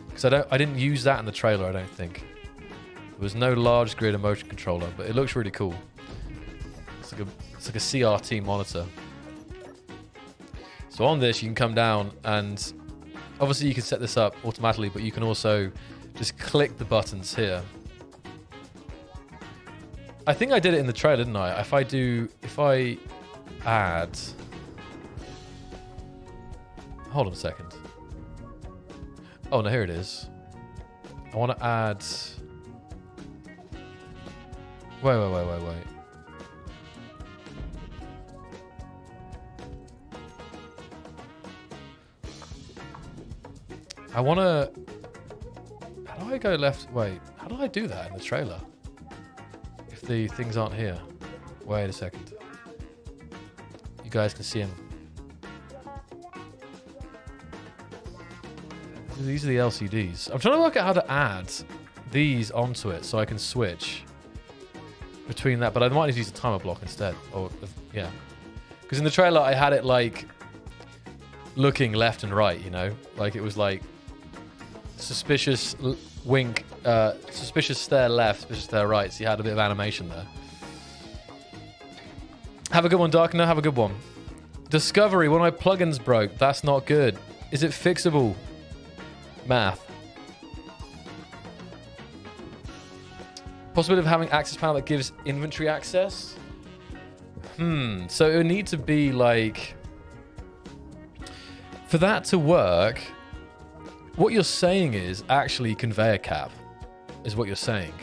Speaker 1: Because I didn't use that in the trailer, I don't think. There was no large grid emotion controller, but it looks really cool. It's like a CRT monitor. So on this, you can come down and obviously you can set this up automatically, but you can also just click the buttons here. I think I did it in the trailer, didn't I? If I add... Hold on a second. Oh, no, here it is. I want to add... Wait. I want to... How do I go left? Wait, how do I do that in the trailer? If the things aren't here. Wait a second. You guys can see them. These are the LCDs. I'm trying to work out how to add these onto it so I can switch between that, but I might need to use a timer block instead. Or yeah, because in the trailer I had it like looking left and right, you know, like it was like suspicious wink, suspicious stare left, suspicious stare right. So you had a bit of animation there. Have a good one, Darkner. Have a good one. Discovery. One of my plugins broke. That's not good. Is it fixable? Math. Possibility of having access panel that gives inventory access? So it would need to be like... For that to work, what you're saying is actually conveyor cap, is what you're saying.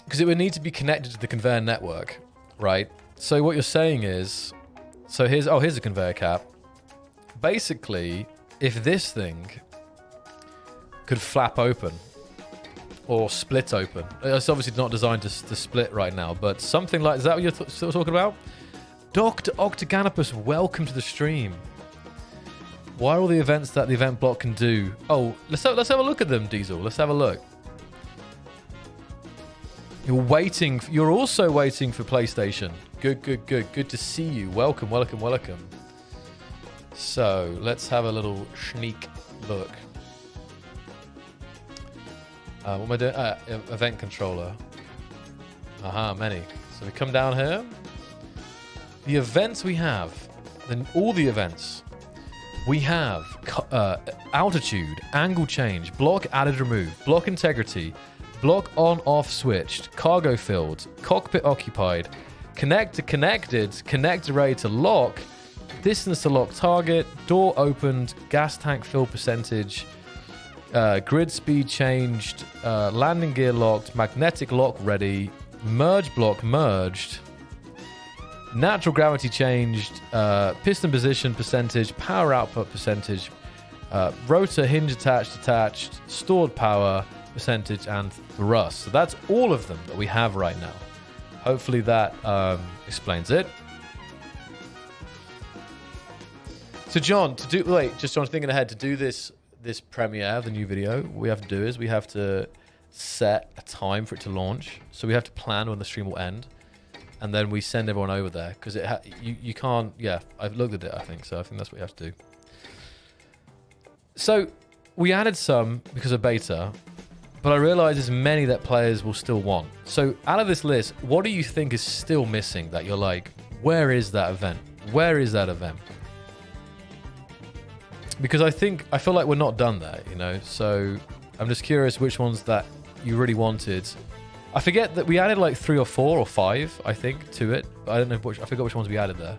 Speaker 1: Because it would need to be connected to the conveyor network, right? So what you're saying is... So here's a conveyor cap. Basically, if this thing could flap open or split open, it's obviously not designed to split right now, but something like, is that what you're still talking about? Dr. Octaganopus, welcome to the stream. Why are all the events that the event block can do? Oh, let's have a look at them, Diesel. Let's have a look. You're also waiting for PlayStation. Good to see you. Welcome. So, let's have a little sneak look. What am I doing? Event controller. Many. So we come down here. The events we have, then all the events. We have altitude, angle change, block added remove, block integrity, block on off switched, cargo filled, cockpit occupied, connect to connected, connect array to lock, distance to lock target, door opened, gas tank fill percentage, grid speed changed, landing gear locked, magnetic lock ready, merge block merged, natural gravity changed, piston position percentage, power output percentage, rotor hinge attached, stored power percentage, and thrust. So that's all of them that we have right now. Hopefully that explains it. So John, John, thinking ahead, to do this premiere, the new video, what we have to do is we have to set a time for it to launch. So we have to plan when the stream will end, and then we send everyone over there, because you can't. Yeah, I've looked at it. I think so. I think that's what you have to do. So we added some because of beta, but I realize there's many that players will still want. So out of this list, what do you think is still missing that you're like, where is that event? Where is that event? Because I feel like we're not done there, you know? So I'm just curious which ones that you really wanted. I forget that we added like 3 or 4 or 5, I think, to it. But I don't know I forgot which ones we added there.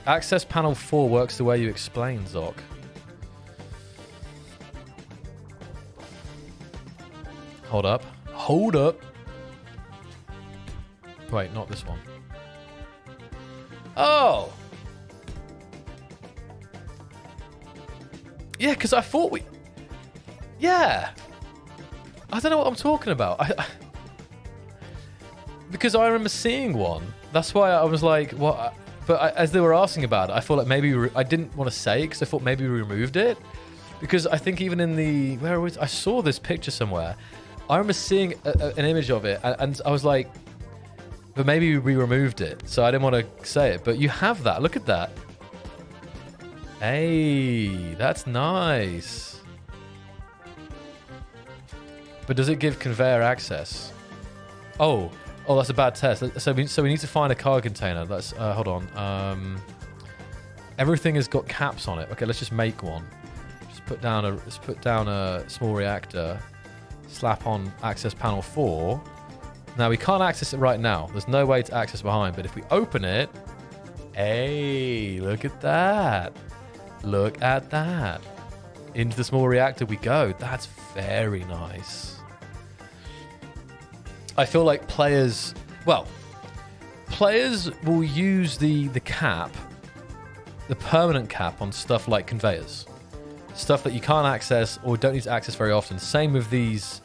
Speaker 1: Access panel 4 works the way you explained, Zoc. Hold up. Hold up. Wait, not this one. Oh! Yeah, because I thought we... Yeah! I don't know what I'm talking about. Because I remember seeing one. That's why I was like, what? But as they were asking about it, I thought like maybe... I didn't want to say it because I thought maybe we removed it. Because I think even in the... Where was I saw this picture somewhere. I remember seeing an image of it. And I was like... But maybe we removed it. So I didn't want to say it. But you have that. Look at that. Hey, that's nice. But does it give conveyor access? Oh, that's a bad test. So we need to find a card container. Let's hold on. Everything has got caps on it. Okay, let's just make one. Let's put down a small reactor. Slap on access panel 4. Now we can't access it right now. There's no way to access behind. But if we open it, hey, look at that. Look at that. Into the small reactor we go. That's very nice. I feel like players will use the cap, the permanent cap on stuff like conveyors. Stuff that you can't access or don't need to access very often. Same with these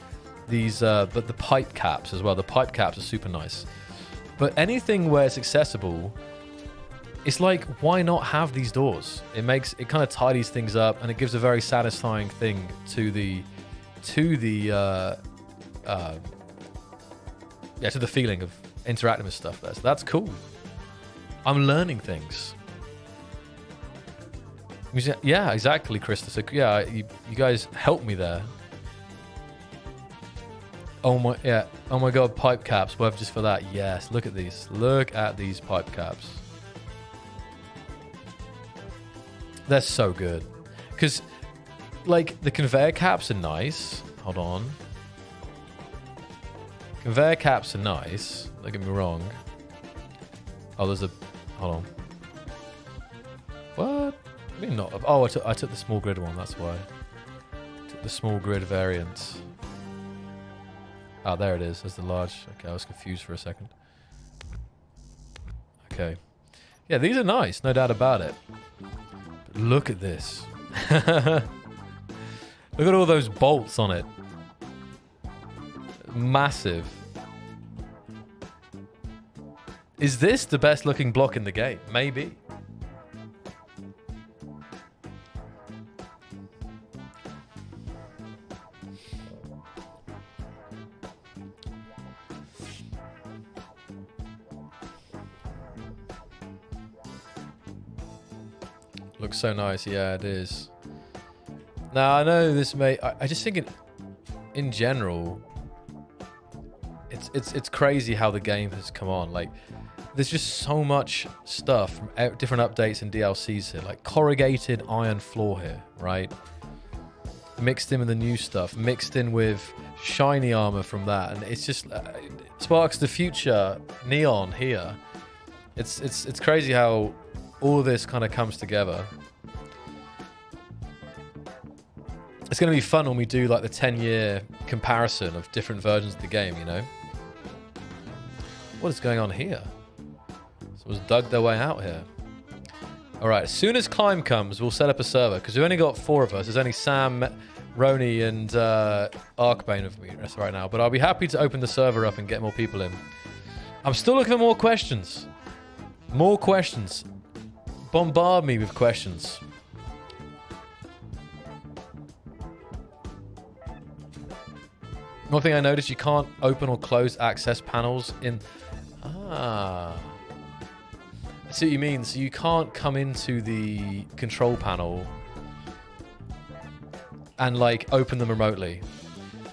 Speaker 1: but the pipe caps as well. The pipe caps are super nice. But anything where it's accessible, it's like, why not have these doors? It kind of tidies things up and it gives a very satisfying thing to the feeling of interacting with stuff there. So that's cool. I'm learning things. Yeah, exactly, Krista. So yeah, you guys helped me there. Oh my god, pipe caps worth just for that. Yes, look at these. Look at these pipe caps. They're so good. Because, like, the conveyor caps are nice. Hold on. Conveyor caps are nice. Don't get me wrong. Oh, there's a... Hold on. What? I mean, not... Oh, I took the small grid one. That's why. I took the small grid variant. Oh, there it is. There's the large. Okay, I was confused for a second. Okay. Yeah, these are nice. No doubt about it. But look at this. Look at all those bolts on it. Massive. Is this the best looking block in the game? Maybe. Looks so nice. Yeah, it is. Now, I know this may... I just think in general, it's crazy how the game has come on. Like, there's just so much stuff from different updates and DLCs here. Like, corrugated iron floor here, right? Mixed in with the new stuff. Mixed in with shiny armor from that. And it's just... it sparks the future neon here. It's crazy how all this kind of comes together. It's going to be fun when we do like the 10-year comparison of different versions of the game, you know? What is going on here? Someone's dug their way out here. All right, as soon as Climb comes, we'll set up a server because we've only got 4 of us. There's only Sam, Roni, and Arcbane with me right now. But I'll be happy to open the server up and get more people in. I'm still looking for more questions. More questions. Bombard me with questions. One thing I noticed, you can't open or close access panels in... I see what you mean. So you can't come into the control panel and like open them remotely.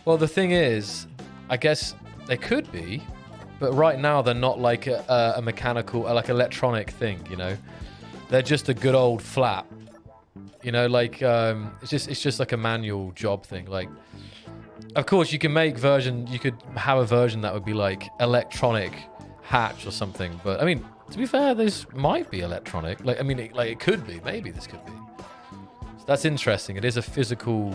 Speaker 1: Well, the thing is, I guess they could be, but right now they're not like a mechanical, like electronic thing, you know? They're just a good old flap, you know, like it's just like a manual job thing. Like, of course you can you could have a version that would be like electronic hatch or something, but I mean, to be fair, this might be electronic. Like, I mean, it could be, maybe this could be. So that's interesting. It is a physical.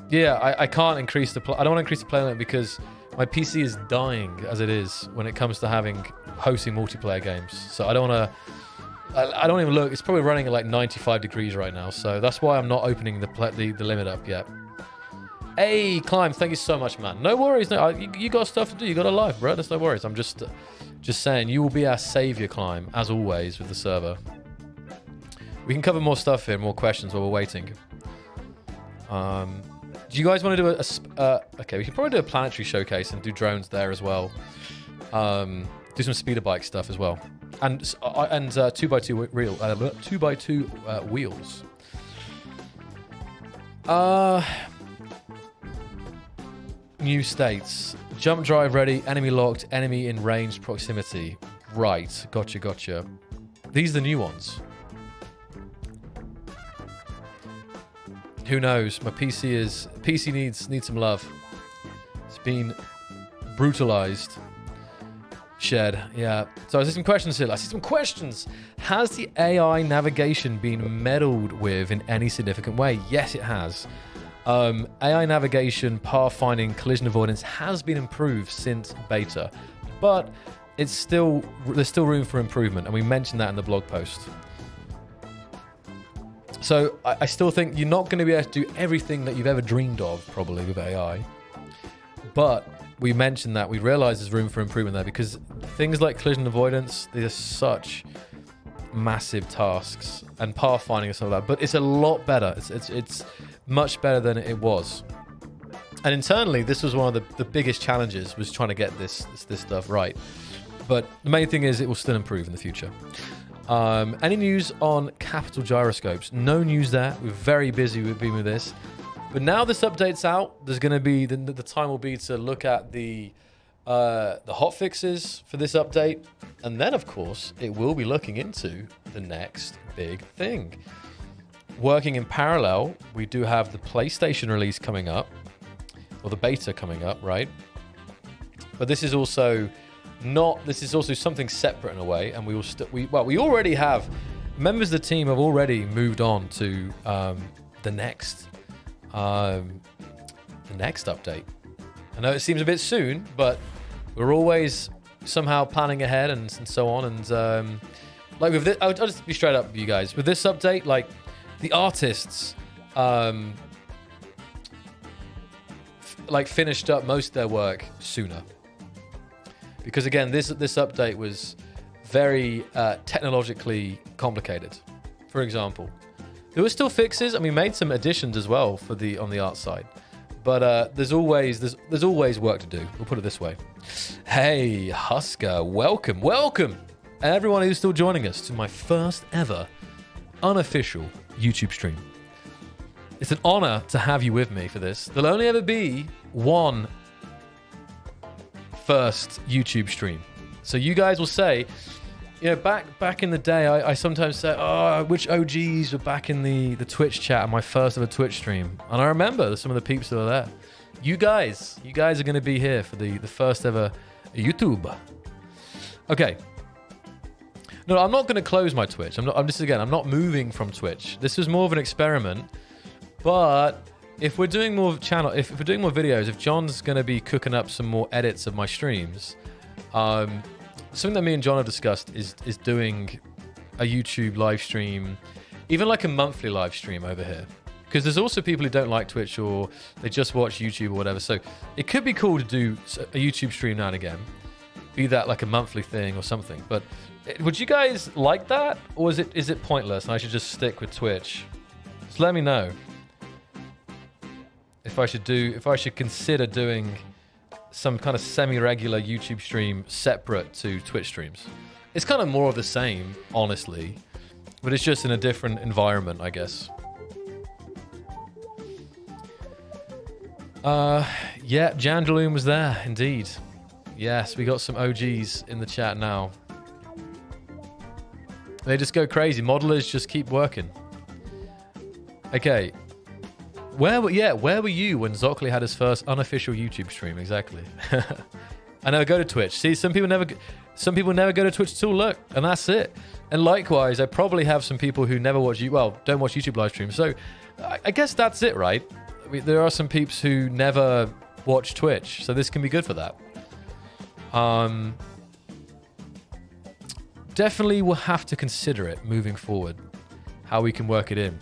Speaker 1: Yeah, I can't increase the I don't want to increase the play limit because my PC is dying as it is when it comes to hosting multiplayer games. So I don't want to. I don't even look. It's probably running at like 95 degrees right now. So that's why I'm not opening the limit up yet. Hey, Climb, thank you so much, man. No worries. No, you got stuff to do. You got a life, bro. There's no worries. I'm just saying, you will be our savior, Climb, as always with the server. We can cover more stuff here, more questions while we're waiting. Do you guys want to do okay, we can probably do a planetary showcase and do drones there as well. Do some speeder bike stuff as well, and 2x2 wheels. New states. Jump drive ready. Enemy locked. Enemy in ranged proximity. Right. Gotcha. These are the new ones. Who knows? My PC needs some love. It's been brutalized. Shed. Yeah. So I see some questions here. Has the AI navigation been meddled with in any significant way? Yes, it has. AI navigation, pathfinding, collision avoidance has been improved since beta, but there's still room for improvement, and we mentioned that in the blog post. So I still think you're not going to be able to do everything that you've ever dreamed of, probably, with AI. But we mentioned that we realize there's room for improvement there because things like collision avoidance, these are such massive tasks, and pathfinding and stuff like that. But it's a lot better. It's much better than it was. And internally, this was one of the biggest challenges, was trying to get this stuff right. But the main thing is it will still improve in the future. Any news on capital gyroscopes? No news there. We're very busy with being with this. But now this update's out, there's going to be the time will be to look at the hotfixes for this update, and then of course it will be looking into the next big thing. Working in parallel, we do have the PlayStation release coming up, or the beta coming up, right? But this is also something separate in a way, and we already have members of the team have already moved on to the next update. I know it seems a bit soon, but we're always somehow planning ahead and so on. And like with this, I'll just be straight up with you guys. With this update, like the artists like finished up most of their work sooner. Because again, this update was very technologically complicated. For example, there were still fixes, and we made some additions as well for on the art side. But there's always work to do. We'll put it this way. Hey, Husker, welcome, and everyone who's still joining us to my first ever unofficial YouTube stream. It's an honor to have you with me for this. There'll only ever be one first YouTube stream. So you guys will say, you know, back in the day, I sometimes say, oh, which OGs were back in the Twitch chat on my first ever Twitch stream? And I remember some of the peeps that were there. You guys are going to be here for the first ever YouTube. Okay. No, I'm not going to close my Twitch. I'm not moving from Twitch. This was more of an experiment. But if we're doing more videos, if John's going to be cooking up some more edits of my streams, something that me and John have discussed is doing a YouTube live stream, even like a monthly live stream over here. Because there's also people who don't like Twitch, or they just watch YouTube or whatever. So it could be cool to do a YouTube stream now and again. Be that like a monthly thing or something. But would you guys like that? Or is it pointless and I should just stick with Twitch? Just let me know. If I should consider doing some kind of semi-regular YouTube stream separate to Twitch streams. It's kind of more of the same, honestly, but it's just in a different environment, I guess. Yeah, Jandaloon was there, indeed. Yes, we got some OGs in the chat now. They just go crazy. Modelers just keep working. Okay. Where were you when Xocliw had his first unofficial YouTube stream? Exactly. I know, go to Twitch. See, some people never go to Twitch at all. Look, and that's it. And likewise, I probably have some people who never watch you. Well, don't watch YouTube live streams. So I guess that's it, right? I mean, there are some peeps who never watch Twitch, so this can be good for that. Definitely will have to consider it moving forward, how we can work it in.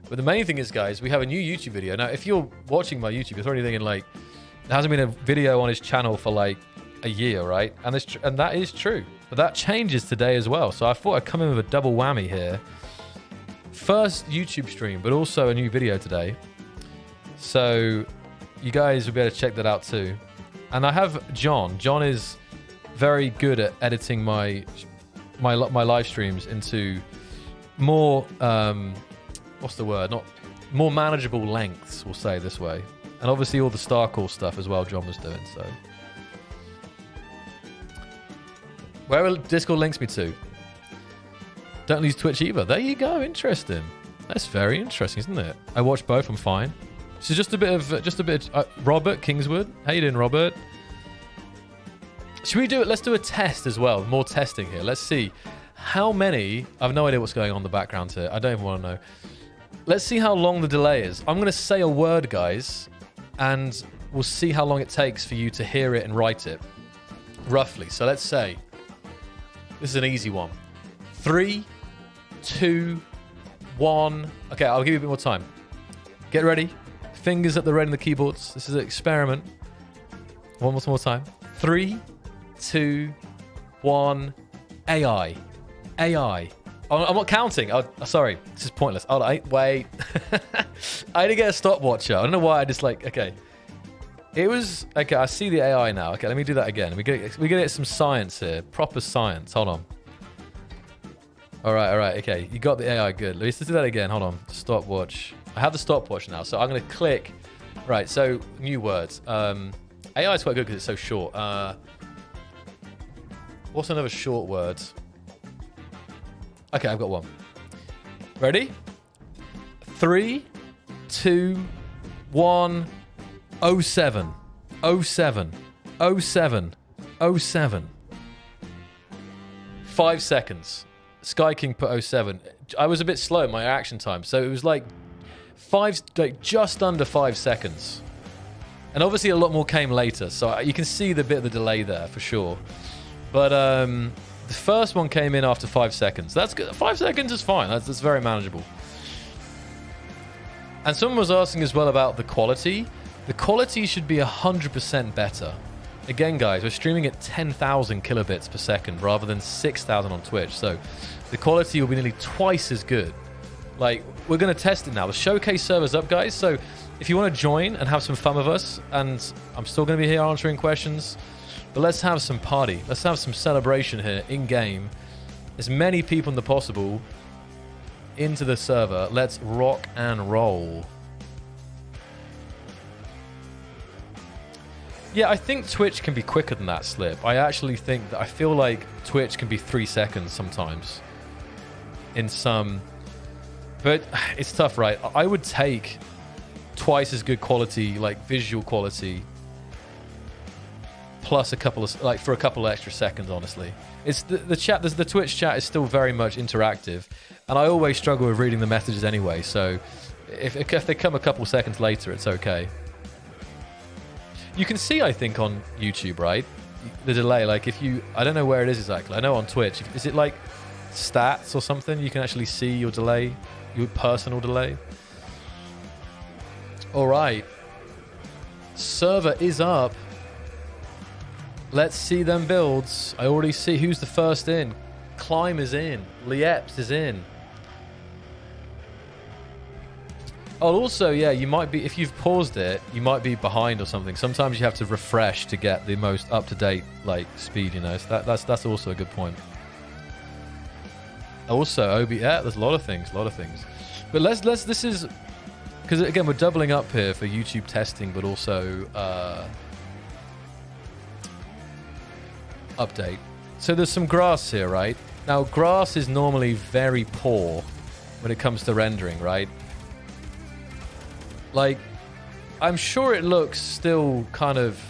Speaker 1: But the main thing is, guys, we have a new YouTube video. Now, if you're watching my YouTube, you're probably thinking, like, there hasn't been a video on his channel for, like, a year, right? And that is true. But that changes today as well. So I thought I'd come in with a double whammy here. First YouTube stream, but also a new video today. So you guys will be able to check that out too. And I have John. John is very good at editing my live streams into more what's the word? Not more manageable lengths, we'll say this way. And obviously all the StarCore stuff as well John was doing, so. Where will Discord links me to? Don't use Twitch either. There you go, interesting. That's very interesting, isn't it? I watch both, I'm fine. So just a bit of Robert Kingswood. How you doing, Robert? Should we do it? Let's do a test as well. More testing here. Let's see how many. I have no idea what's going on in the background here. I don't even want to know. Let's see how long the delay is. I'm going to say a word, guys, and we'll see how long it takes for you to hear it and write it, roughly. So let's say this is an easy one. 3, 2, 1. Okay, I'll give you a bit more time. Get ready. Fingers at the red on the keyboards. This is an experiment. One more time. 3, 2, 1. AI. Oh, I'm not counting. Sorry, this is pointless. Oh, wait. I had to get a stopwatcher. I don't know why. I just like, okay. It was, okay, I see the AI now. Okay, let me do that again. We get some science here. Proper science. Hold on. All right. Okay, you got the AI. Good. Let's do that again. Hold on. Stopwatch. I have the stopwatch now, so I'm going to click. Right, so new words. AI is quite good because it's so short. What's another short word? Okay, I've got one. Ready? 3, 2, 1. 07. 07. 07. 07. 5 seconds. Sky King put 07. I was a bit slow in my reaction time, so it was like just under 5 seconds. And obviously a lot more came later, so you can see the bit of the delay there for sure. But the first one came in after 5 seconds. That's good. 5 seconds is fine. That's very manageable. And someone was asking as well about the quality. The quality should be 100% better. Again, guys, we're streaming at 10,000 kilobits per second rather than 6,000 on Twitch. So the quality will be nearly twice as good. Like, we're going to test it now. The showcase server's up, guys. So if you want to join and have some fun with us, and I'm still going to be here answering questions, but let's have some party. Let's have some celebration here in-game. As many people as possible into the server. Let's rock and roll. Yeah, I think Twitch can be quicker than that, Slip. I actually think that I feel like Twitch can be 3 seconds sometimes. In some... But it's tough, right? I would take twice as good quality, like visual quality, plus a couple of, like, for a couple of extra seconds, honestly. It's the chat, the Twitch chat is still very much interactive, and I always struggle with reading the messages anyway, so if they come a couple seconds later, it's okay. You can see, I think, on YouTube, right, the delay. Like, if you, I don't know where it is exactly. I know on Twitch, is it like stats or something? You can actually see your delay, your personal delay. All right. Server is up. Let's see them builds. I already see who's the first in. Climb is in. Lieps is in. Oh, also, yeah, you might be, if you've paused it, you might be behind or something. Sometimes you have to refresh to get the most up-to-date, like, speed, you know. So that's also a good point. Also, yeah, there's a lot of things. But this is because again, we're doubling up here for YouTube testing, but also update. So there's some grass here, right? Now, grass is normally very poor when it comes to rendering, right? Like, I'm sure it looks still kind of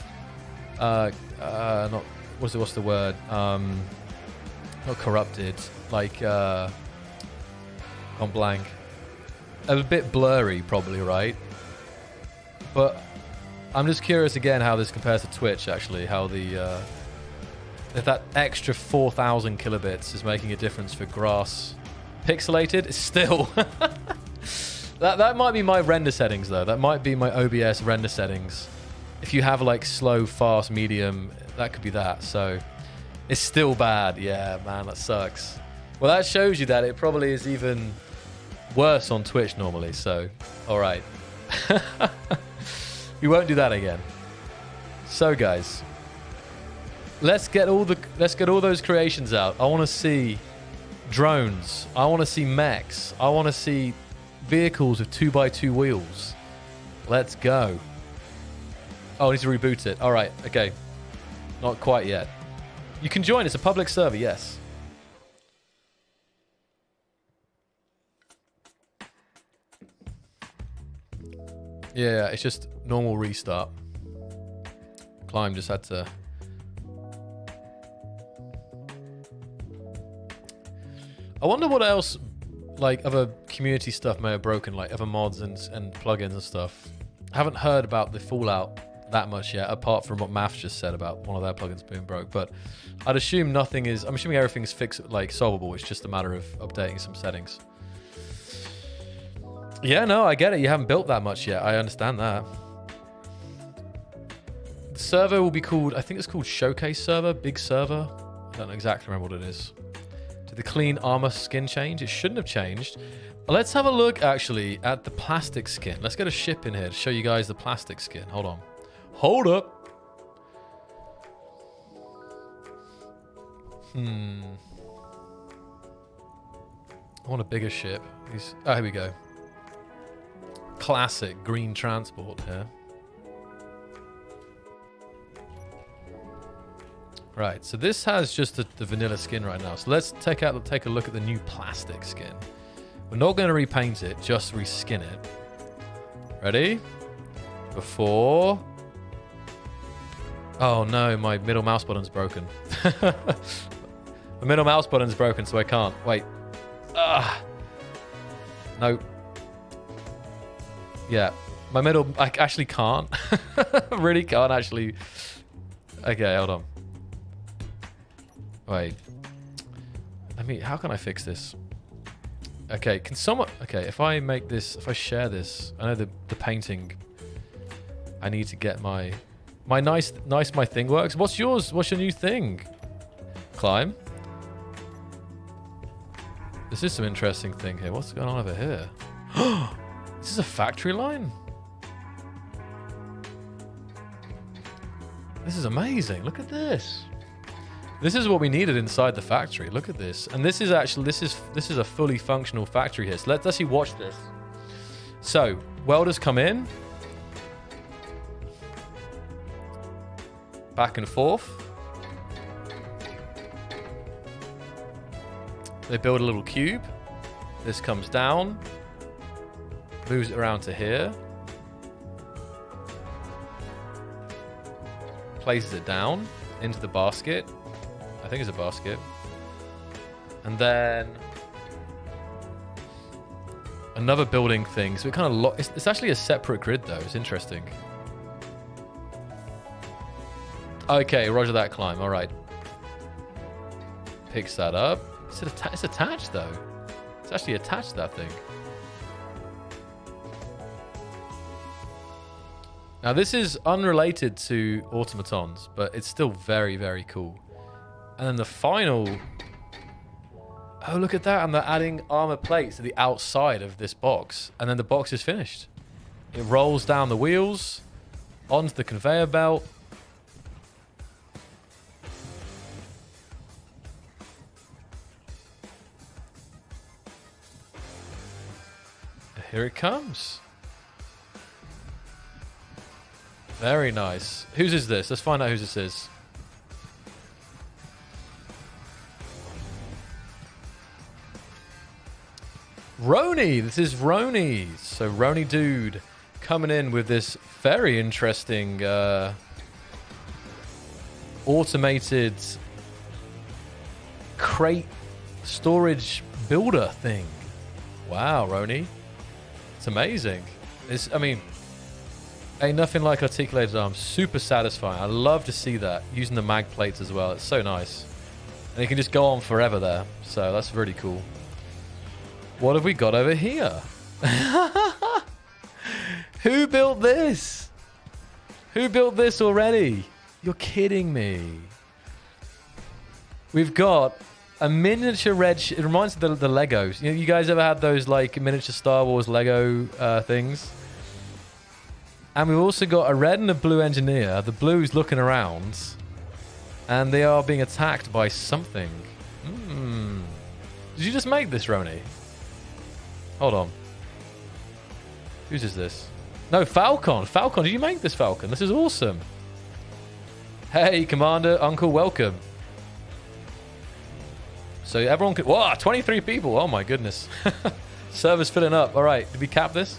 Speaker 1: not what's the word? Not corrupted, like gone blank. A bit blurry, probably, right? But I'm just curious again how this compares to Twitch. Actually, how the if that extra 4,000 kilobits is making a difference for grass pixelated. It's still that might be my render settings though. That might be my OBS render settings. If you have like slow, fast, medium, that could be that. So it's still bad. Yeah, man, that sucks. Well, that shows you that it probably is even worse on Twitch normally. So, all right, we won't do that again. So, guys, let's get all those creations out. I want to see drones. I want to see mechs. I want to see vehicles with 2x2 wheels. Let's go. Oh, I need to reboot it. All right, okay. Not quite yet. You can join. It's a public server, yes. Yeah, it's just normal restart. Climb just had to... I wonder what else, like, other community stuff may have broken, like other mods and plugins and stuff. I haven't heard about the Fallout that much yet, apart from what Maths just said about one of their plugins being broke. But I'd assume nothing is... I'm assuming everything's fixed, like, solvable. It's just a matter of updating some settings. Yeah, no, I get it. You haven't built that much yet. I understand that. The server will be called... I think it's called Showcase Server, Big Server. I don't know exactly remember what it is. Did the clean armor skin change? It shouldn't have changed. Let's have a look, actually, at the plastic skin. Let's get a ship in here to show you guys the plastic skin. Hold on. Hold up. I want a bigger ship. Oh, here we go. Classic green transport here. Right, so this has just the vanilla skin right now. So let's take a look at the new plastic skin. We're not going to repaint it, just reskin it. Ready? Before... Oh no, my middle mouse button's broken. My middle mouse button's broken, so I can't. Wait. No. Yeah, my middle... I actually can't. Really can't actually... Okay, hold on. Wait. How can I fix this? Okay, can someone... Okay, if I make this... If I share this... I know the painting... I need to get my... My thing works. What's yours? What's your new thing? Climb. This is some interesting thing here. What's going on over here? This is a factory line? This is amazing. Look at this. This is what we needed inside the factory. Look at this. And this is actually, this is a fully functional factory here. So let's actually watch this. So, welders come in. Back and forth. They build a little cube. This comes down. Moves it around to here. Places it down into the basket. I think it's a basket. And then another building thing. So it kind of it's actually a separate grid though. It's interesting. Okay, roger that, Climb. All right. Picks that up. It's attached though. It's actually attached to that thing. Now this is unrelated to Automatons, but it's still very, very cool. And then the final... Oh, look at that. And they're adding armor plates to the outside of this box. And then the box is finished. It rolls down the wheels onto the conveyor belt. Here it comes. Very nice. Whose is this? Let's find out whose this is. Roni. This is Roni. So Roni Dude coming in with this very interesting automated crate storage builder thing. Wow, Roni. It's amazing. I mean, ain't nothing like articulated arms. Super satisfying. I love to see that. Using the mag plates as well. It's so nice. And you can just go on forever there. So that's really cool. What have we got over here? Who built this? Who built this already? You're kidding me. We've got a miniature red... It reminds me of the Legos. You guys ever had those like miniature Star Wars Lego things? And we've also got a red and a blue engineer. The blue's looking around. And they are being attacked by something. Did you just make this, Roni? Hold on. Whose is this? No, Falcon. Falcon, did you make this, Falcon? This is awesome. Hey, Commander, Uncle, welcome. So everyone could... Whoa, 23 people. Oh, my goodness. Server's filling up. All right, did we cap this?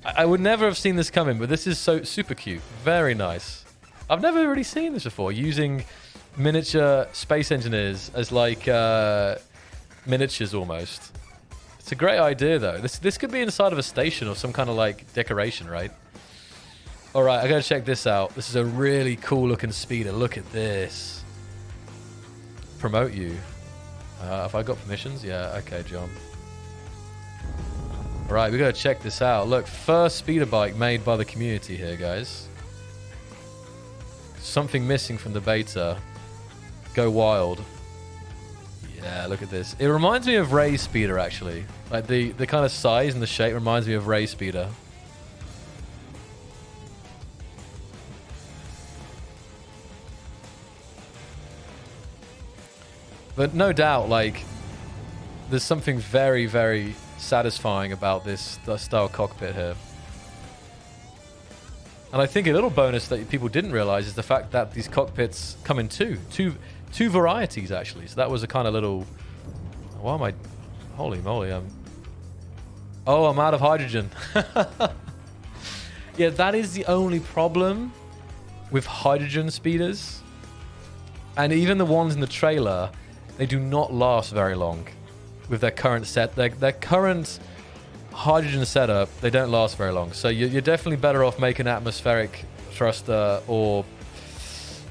Speaker 1: I would never have seen this coming, but this is so super cute. Very nice. I've never really seen this before, using miniature space engineers as like... miniatures almost. It's a great idea though. This could be inside of a station or some kind of like decoration, right? All right, I gotta check this out. This is a really cool looking speeder. Look at this. Promote you. Have I got permissions? Yeah, okay, John. All right, we gotta check this out. Look, first speeder bike made by the community here, guys. Something missing from the beta. Go wild. Yeah, look at this. It reminds me of Ray Speeder, actually. Like, the kind of size and the shape reminds me of Ray Speeder. But no doubt, like, there's something very, very satisfying about this style cockpit here. And I think a little bonus that people didn't realize is the fact that these cockpits come in two varieties, actually. So that was a kind of little... Why am I... Holy moly, Oh, I'm out of hydrogen. Yeah, that is the only problem with hydrogen speeders. And even the ones in the trailer, they do not last very long with their current set. Their current hydrogen setup, they don't last very long. So you're definitely better off making an atmospheric thruster or...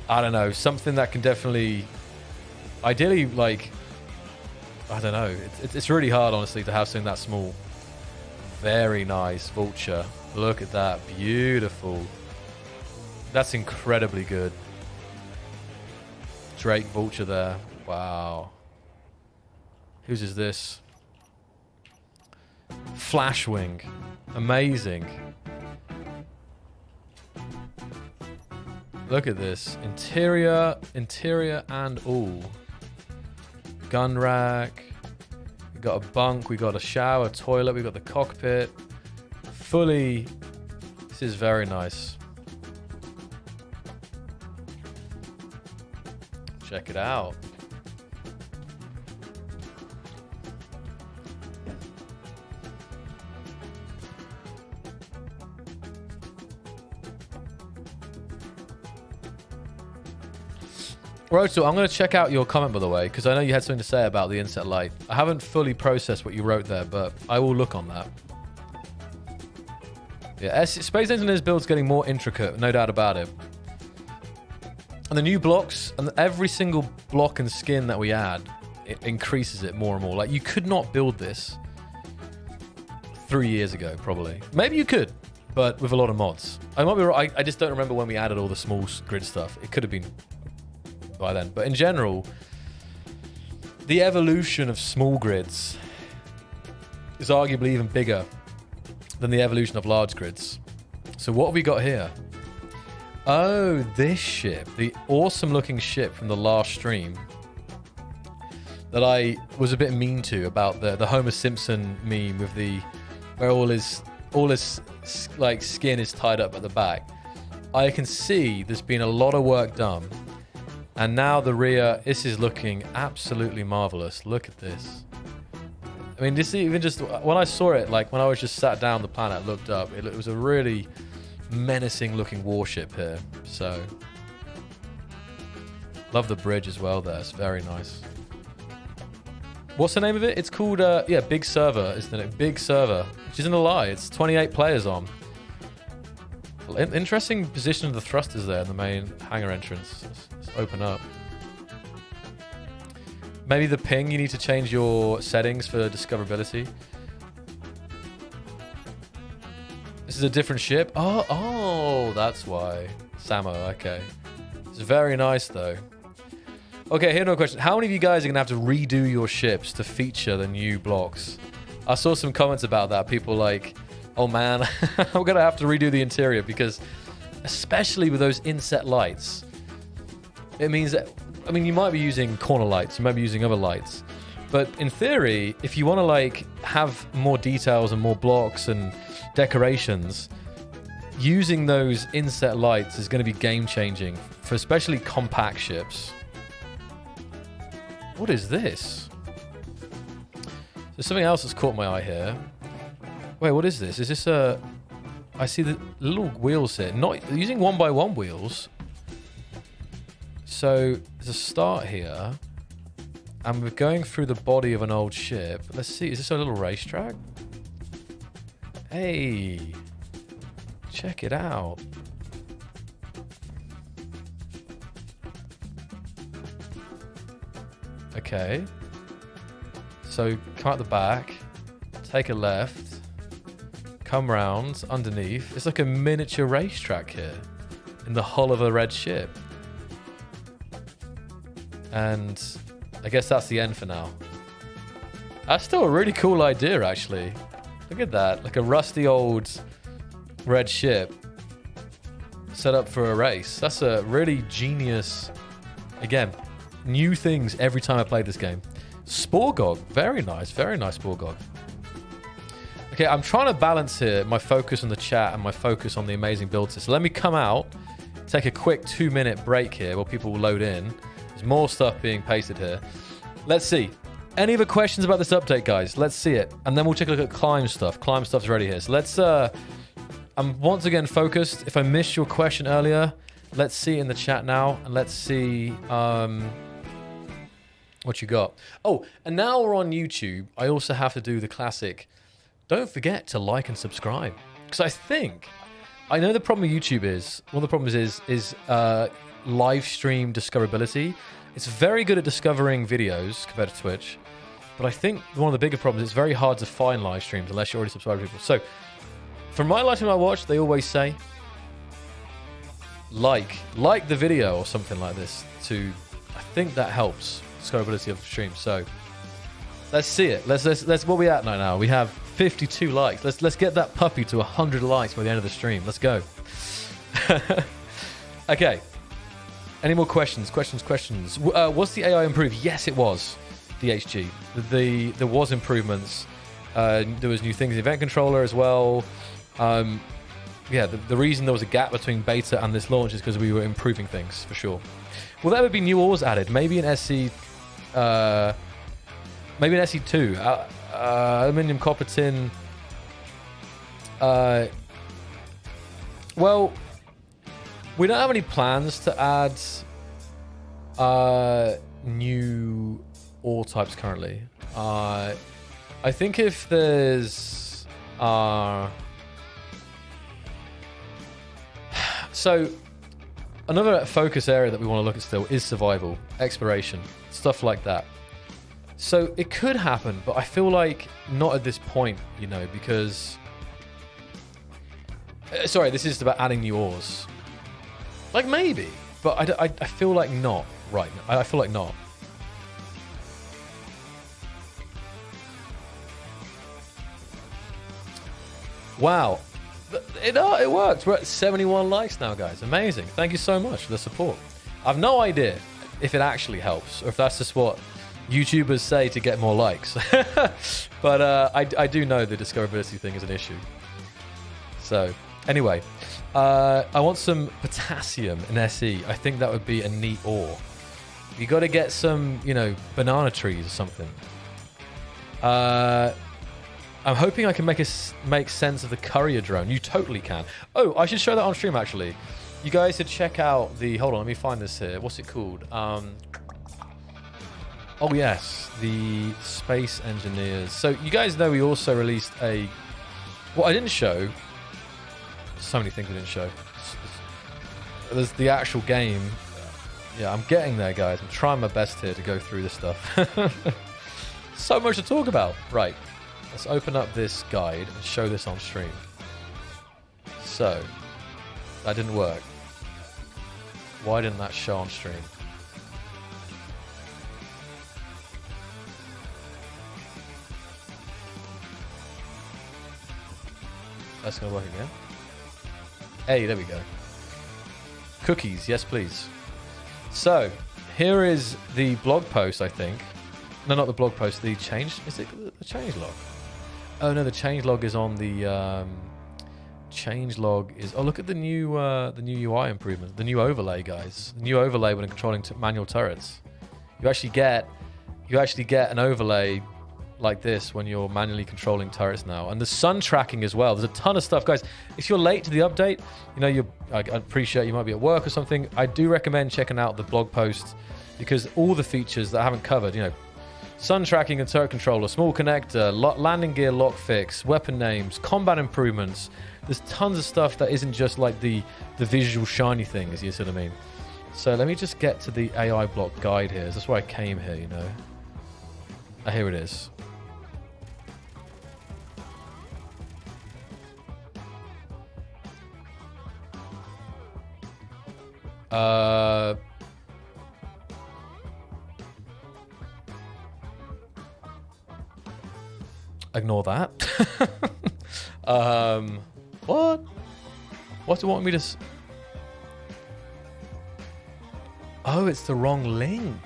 Speaker 1: I don't know, something that can definitely, ideally, like, I don't know. It's really hard, honestly, to have something that small. Very nice, Vulture. Look at that, beautiful. That's incredibly good. Drake Vulture there. Wow. Whose is this? Flashwing. Amazing. Look at this. Interior, and all. Gun rack. We got a bunk. We got a shower, toilet. We got the cockpit. Fully. This is very nice. Check it out. Roto, I'm going to check out your comment, by the way, because I know you had something to say about the inset light. I haven't fully processed what you wrote there, but I will look on that. Yeah, Space Engineers build's getting more intricate, no doubt about it. And the new blocks, and every single block and skin that we add, it increases it more and more. Like, you could not build this 3 years ago, probably. Maybe you could, but with a lot of mods. I might be right. I just don't remember when we added all the small grid stuff. It could have been by then. But in general, the evolution of small grids is arguably even bigger than the evolution of large grids. So what have we got here? Oh, this ship. The awesome looking ship from the last stream that I was a bit mean to about the Homer Simpson meme with the where all all his like skin is tied up at the back. I can see there's been a lot of work done. And now the rear, this is looking absolutely marvelous. Look at this. I mean, this even just, when I saw it, like when I was just sat down on the planet, looked up, it was a really menacing looking warship here. So, love the bridge as well there. It's very nice. What's the name of it? It's called, yeah, Big Server, isn't it? Big Server, which isn't a lie. It's 28 players on. Interesting position of the thrusters there in the main hangar entrance. Let's open up. Maybe the ping, you need to change your settings for discoverability. This is a different ship. Oh, that's why. Samo, okay. It's very nice though. Okay, here another question. How many of you guys are gonna have to redo your ships to feature the new blocks? I saw some comments about that. People like, oh man, I'm gonna have to redo the interior because, especially with those inset lights, it means that, I mean, you might be using corner lights, you might be using other lights, but in theory, if you want to like have more details and more blocks and decorations, using those inset lights is going to be game changing for especially compact ships. What is this? There's something else that's caught my eye here. Wait, what is this? Is this a... I see the little wheels here. Not using 1x1 wheels. So there's a start here. And we're going through the body of an old ship. Let's see. Is this a little racetrack? Hey. Check it out. Okay. So come out the back. Take a left. Come round underneath. It's like a miniature racetrack here in the hull of a red ship. And I guess that's the end for now. That's still a really cool idea, actually. Look at that. Like a rusty old red ship set up for a race. That's a really genius... Again, new things every time I play this game. Sporgog. Very nice. Very nice Sporgog. Okay, I'm trying to balance here my focus on the chat and my focus on the amazing builds here. So let me come out, take a quick 2-minute break here while people will load in. There's more stuff being pasted here. Let's see. Any other questions about this update, guys? Let's see it. And then we'll take a look at climb stuff. Climb stuff's ready here. So let's... I'm once again focused. If I missed your question earlier, let's see in the chat now. And let's see what you got. Oh, and now we're on YouTube. I also have to do the classic... Don't forget to like and subscribe. Because I know the problem with YouTube is... One of the problems is live stream discoverability. It's very good at discovering videos compared to Twitch, but I think one of the bigger problems is it's very hard to find live streams unless you're already subscribed to people. So, from my live stream I watch, they always say, like the video or something like this. I think that helps discoverability of the stream. So, let's see it. Let's what we at now? We have 52 likes. Let's get that puppy to 100 likes by the end of the stream. Let's go. Okay. Any more questions? Was the AI improved? Yes, it was. DHG. There was improvements. There was new things in the event controller as well. Yeah, the reason there was a gap between beta and this launch is because we were improving things, for sure. Will there ever be new ores added? Maybe in SC... maybe in SC2. Aluminium, copper, tin... well... We don't have any plans to add new ore types currently. I think if there's... So, another focus area that we want to look at still is survival, exploration, stuff like that. So, it could happen, but I feel like not at this point, you know, because... Sorry, this is about adding new ores. Like, maybe, but I feel like not right now. I feel like not. Wow. It worked. We're at 71 likes now, guys. Amazing. Thank you so much for the support. I've no idea if it actually helps or if that's just what YouTubers say to get more likes. But I do know the discoverability thing is an issue. So anyway, I want some potassium in SE. I think that would be a neat ore. You got to get some, you know, banana trees or something. I'm hoping I can make sense of the courier drone. You totally can. Oh, I should show that on stream, actually. You guys should check out the... Hold on, let me find this here. What's it called? Oh, yes. The Space Engineers. So you guys know we also released a... What I didn't show... So many things I didn't show. There's the actual game. Yeah, I'm getting there, guys. I'm trying my best here to go through this stuff. So much to talk about. Right. Let's open up this guide and show this on stream. So, that didn't work. Why didn't that show on stream? That's going to work again. Hey, there we go. Cookies, yes please. So, here is the blog post, I think. No, not the blog post, the change... Is it the change log? Oh no, the change log is on the... change log is... Oh, look at the new UI improvement. The new overlay, guys. The new overlay when controlling manual turrets. You actually get an overlay like this when you're manually controlling turrets now. And the sun tracking as well. There's a ton of stuff, guys. If you're late to the update, you know, I appreciate you might be at work or something. I do recommend checking out the blog post because all the features that I haven't covered, you know, sun tracking and turret controller, small connector, landing gear lock fix, weapon names, combat improvements. There's tons of stuff that isn't just like the visual shiny things, you see what I mean? So let me just get to the AI block guide here. That's why I came here, you know. Oh, here it is. Ignore that. What? What do you want me to... Oh, it's the wrong link.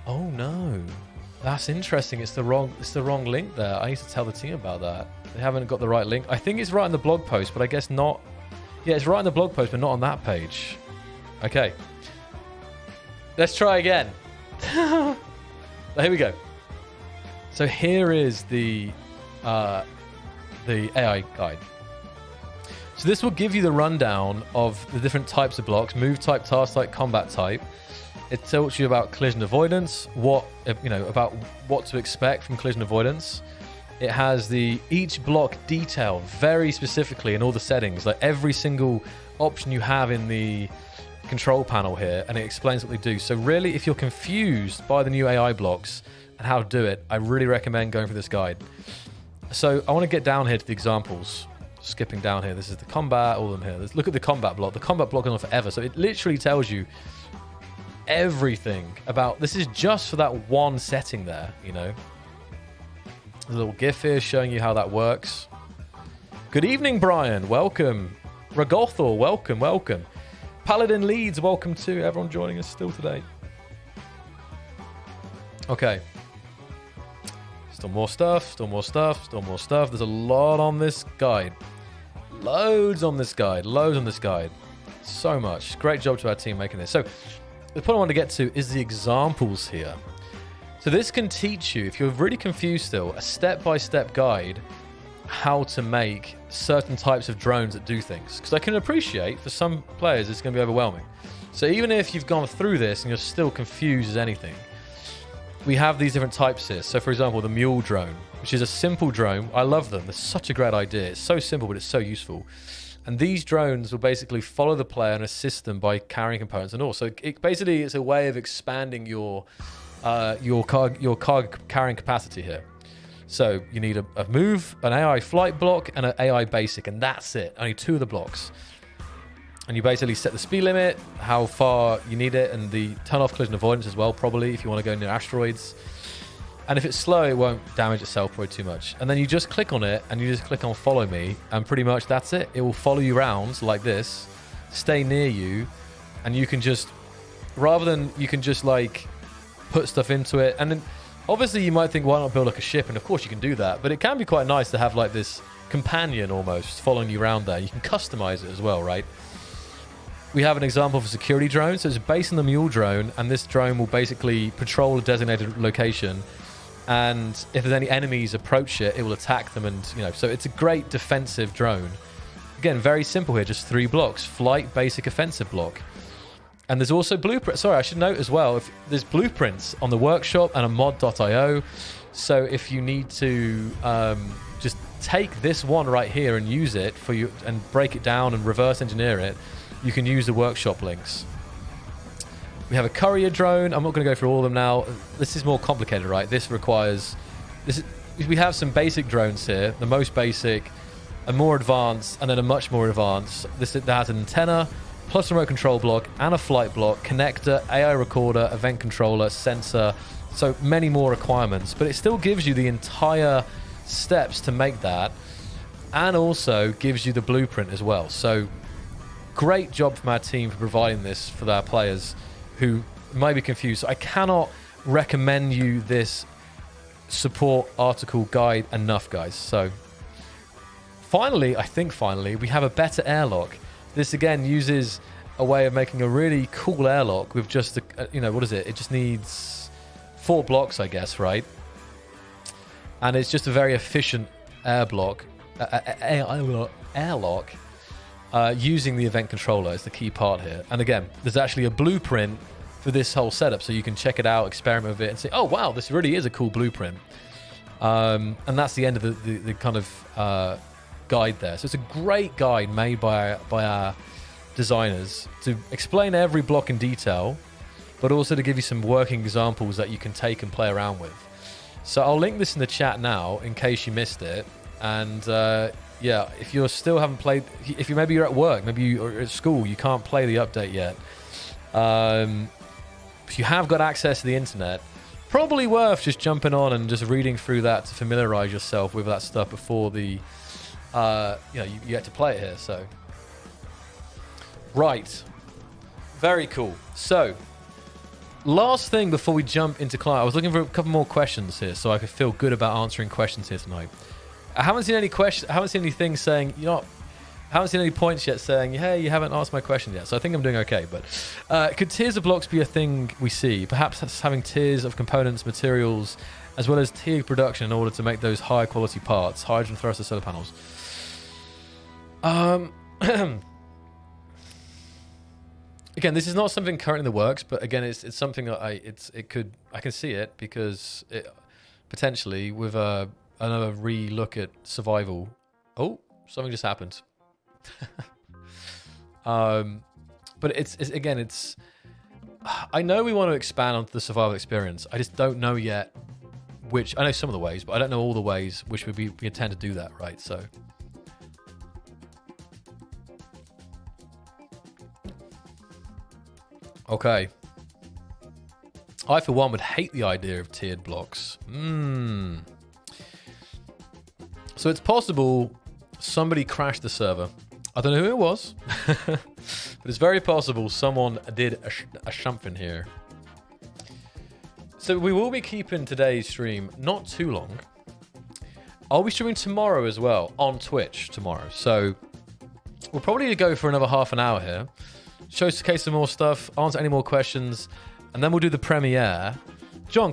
Speaker 1: Oh no. That's interesting. It's the wrong link there. I need to tell the team about that. They haven't got the right link. I think it's right in the blog post, but I guess not. Yeah, it's right in the blog post, but not on that page. Okay. Let's try again. Here we go. So here is the AI guide. So this will give you the rundown of the different types of blocks: move type, task type, combat type. It tells you about collision avoidance, about what to expect from collision avoidance. It has each block detailed very specifically in all the settings, like every single option you have in the control panel here, and it explains what they do. So really, if you're confused by the new AI blocks and how to do it, I really recommend going for this guide. So I want to get down here to the examples. Skipping down here, this is the combat, all of them here. Look at the combat block. The combat block is on forever, so it literally tells you everything about... This is just for that one setting there, you know. There's a little GIF here showing you how that works. Good evening, Brian. Welcome. Ragothor, welcome, welcome. Paladin Leeds, welcome too. Everyone joining us still today. Okay. Still more stuff, still more stuff, still more stuff. There's a lot on this guide. Loads on this guide. Loads on this guide. So much. Great job to our team making this. So the point I want to get to is the examples here. So this can teach you, if you're really confused still, a step-by-step guide how to make certain types of drones that do things. Because I can appreciate for some players it's going to be overwhelming. So even if you've gone through this and you're still confused as anything, we have these different types here. So for example, the mule drone, which is a simple drone. I love them. They're such a great idea. It's so simple, but it's so useful. And these drones will basically follow the player and assist them by carrying components and all. So it's a way of expanding your cargo carrying capacity here. So you need a move, an AI flight block, and an AI basic, and that's it. Only two of the blocks. And you basically set the speed limit, how far you need it, and the turn off collision avoidance as well, probably, if you want to go near asteroids. And if it's slow, it won't damage itself probably too much. And then you just click on it, and you just click on follow me, and pretty much that's it. It will follow you around like this, stay near you, and you can just, rather than you can just like put stuff into it, and then Obviously, you might think, why not build like a ship? And of course you can do that, but it can be quite nice to have like this companion almost following you around there. You can customize it as well, right? We have an example of a security drone. So it's based on the mule drone, and this drone will basically patrol a designated location. And if there's any enemies approach it, it will attack them. And, you know, so it's a great defensive drone. Again, very simple here, just 3 blocks. Flight, basic, offensive block. And there's also blueprints. Sorry, I should note as well, if there's blueprints on the workshop and a mod.io. So if you need to just take this one right here and use it for you and break it down and reverse engineer it, you can use the workshop links. We have a courier drone. I'm not going to go through all of them now. This is more complicated, right? This requires... we have some basic drones here, the most basic, a more advanced, and then a much more advanced. This has an antenna, plus a remote control block, and a flight block, connector, AI recorder, event controller, sensor, so many more requirements. But it still gives you the entire steps to make that, and also gives you the blueprint as well. So great job from our team for providing this for our players who might be confused. So I cannot recommend you this support article guide enough, guys. So finally, we have a better airlock. This again uses a way of making a really cool airlock with just you know, what is it? It just needs 4 blocks, I guess, right? And it's just a very efficient airlock using the event controller is the key part here. And again, there's actually a blueprint for this whole setup, so you can check it out, experiment with it, and say, "Oh wow, this really is a cool blueprint." And that's the end of the kind of guide there. So it's a great guide made by our designers to explain every block in detail, but also to give you some working examples that you can take and play around with. So I'll link this in the chat now in case you missed it. And yeah, if you still haven't played, if maybe you're at work, maybe you're at school, you can't play the update yet. If you have got access to the internet, probably worth just jumping on and just reading through that to familiarize yourself with that stuff before the you know, you get to play it here. So right, very cool. So last thing before we jump into client, I was looking for a couple more questions here so I could feel good about answering questions here tonight. I haven't seen any questions. I haven't seen anything saying, you know, I haven't seen any points yet saying, hey, you haven't asked my question yet. So I think I'm doing okay. But could tiers of blocks be a thing we see? Perhaps that's having tiers of components, materials, as well as tiered production in order to make those higher quality parts, hydrogen thruster, solar panels. Again, this is not something currently in the works, but again, it's something that I can see it because it potentially with another re-look at survival. Oh, something just happened. But it's I know we want to expand onto the survival experience. I just don't know yet which. I know some of the ways, but I don't know all the ways which we intend to do that, right? So okay. I, for one, would hate the idea of tiered blocks. So it's possible somebody crashed the server. I don't know who it was, but it's very possible someone did a something here. So we will be keeping today's stream not too long. I'll be streaming tomorrow as well on Twitch tomorrow. So we'll probably go for another half an hour here. Showcase some more stuff, answer any more questions, and then we'll do the premiere. John,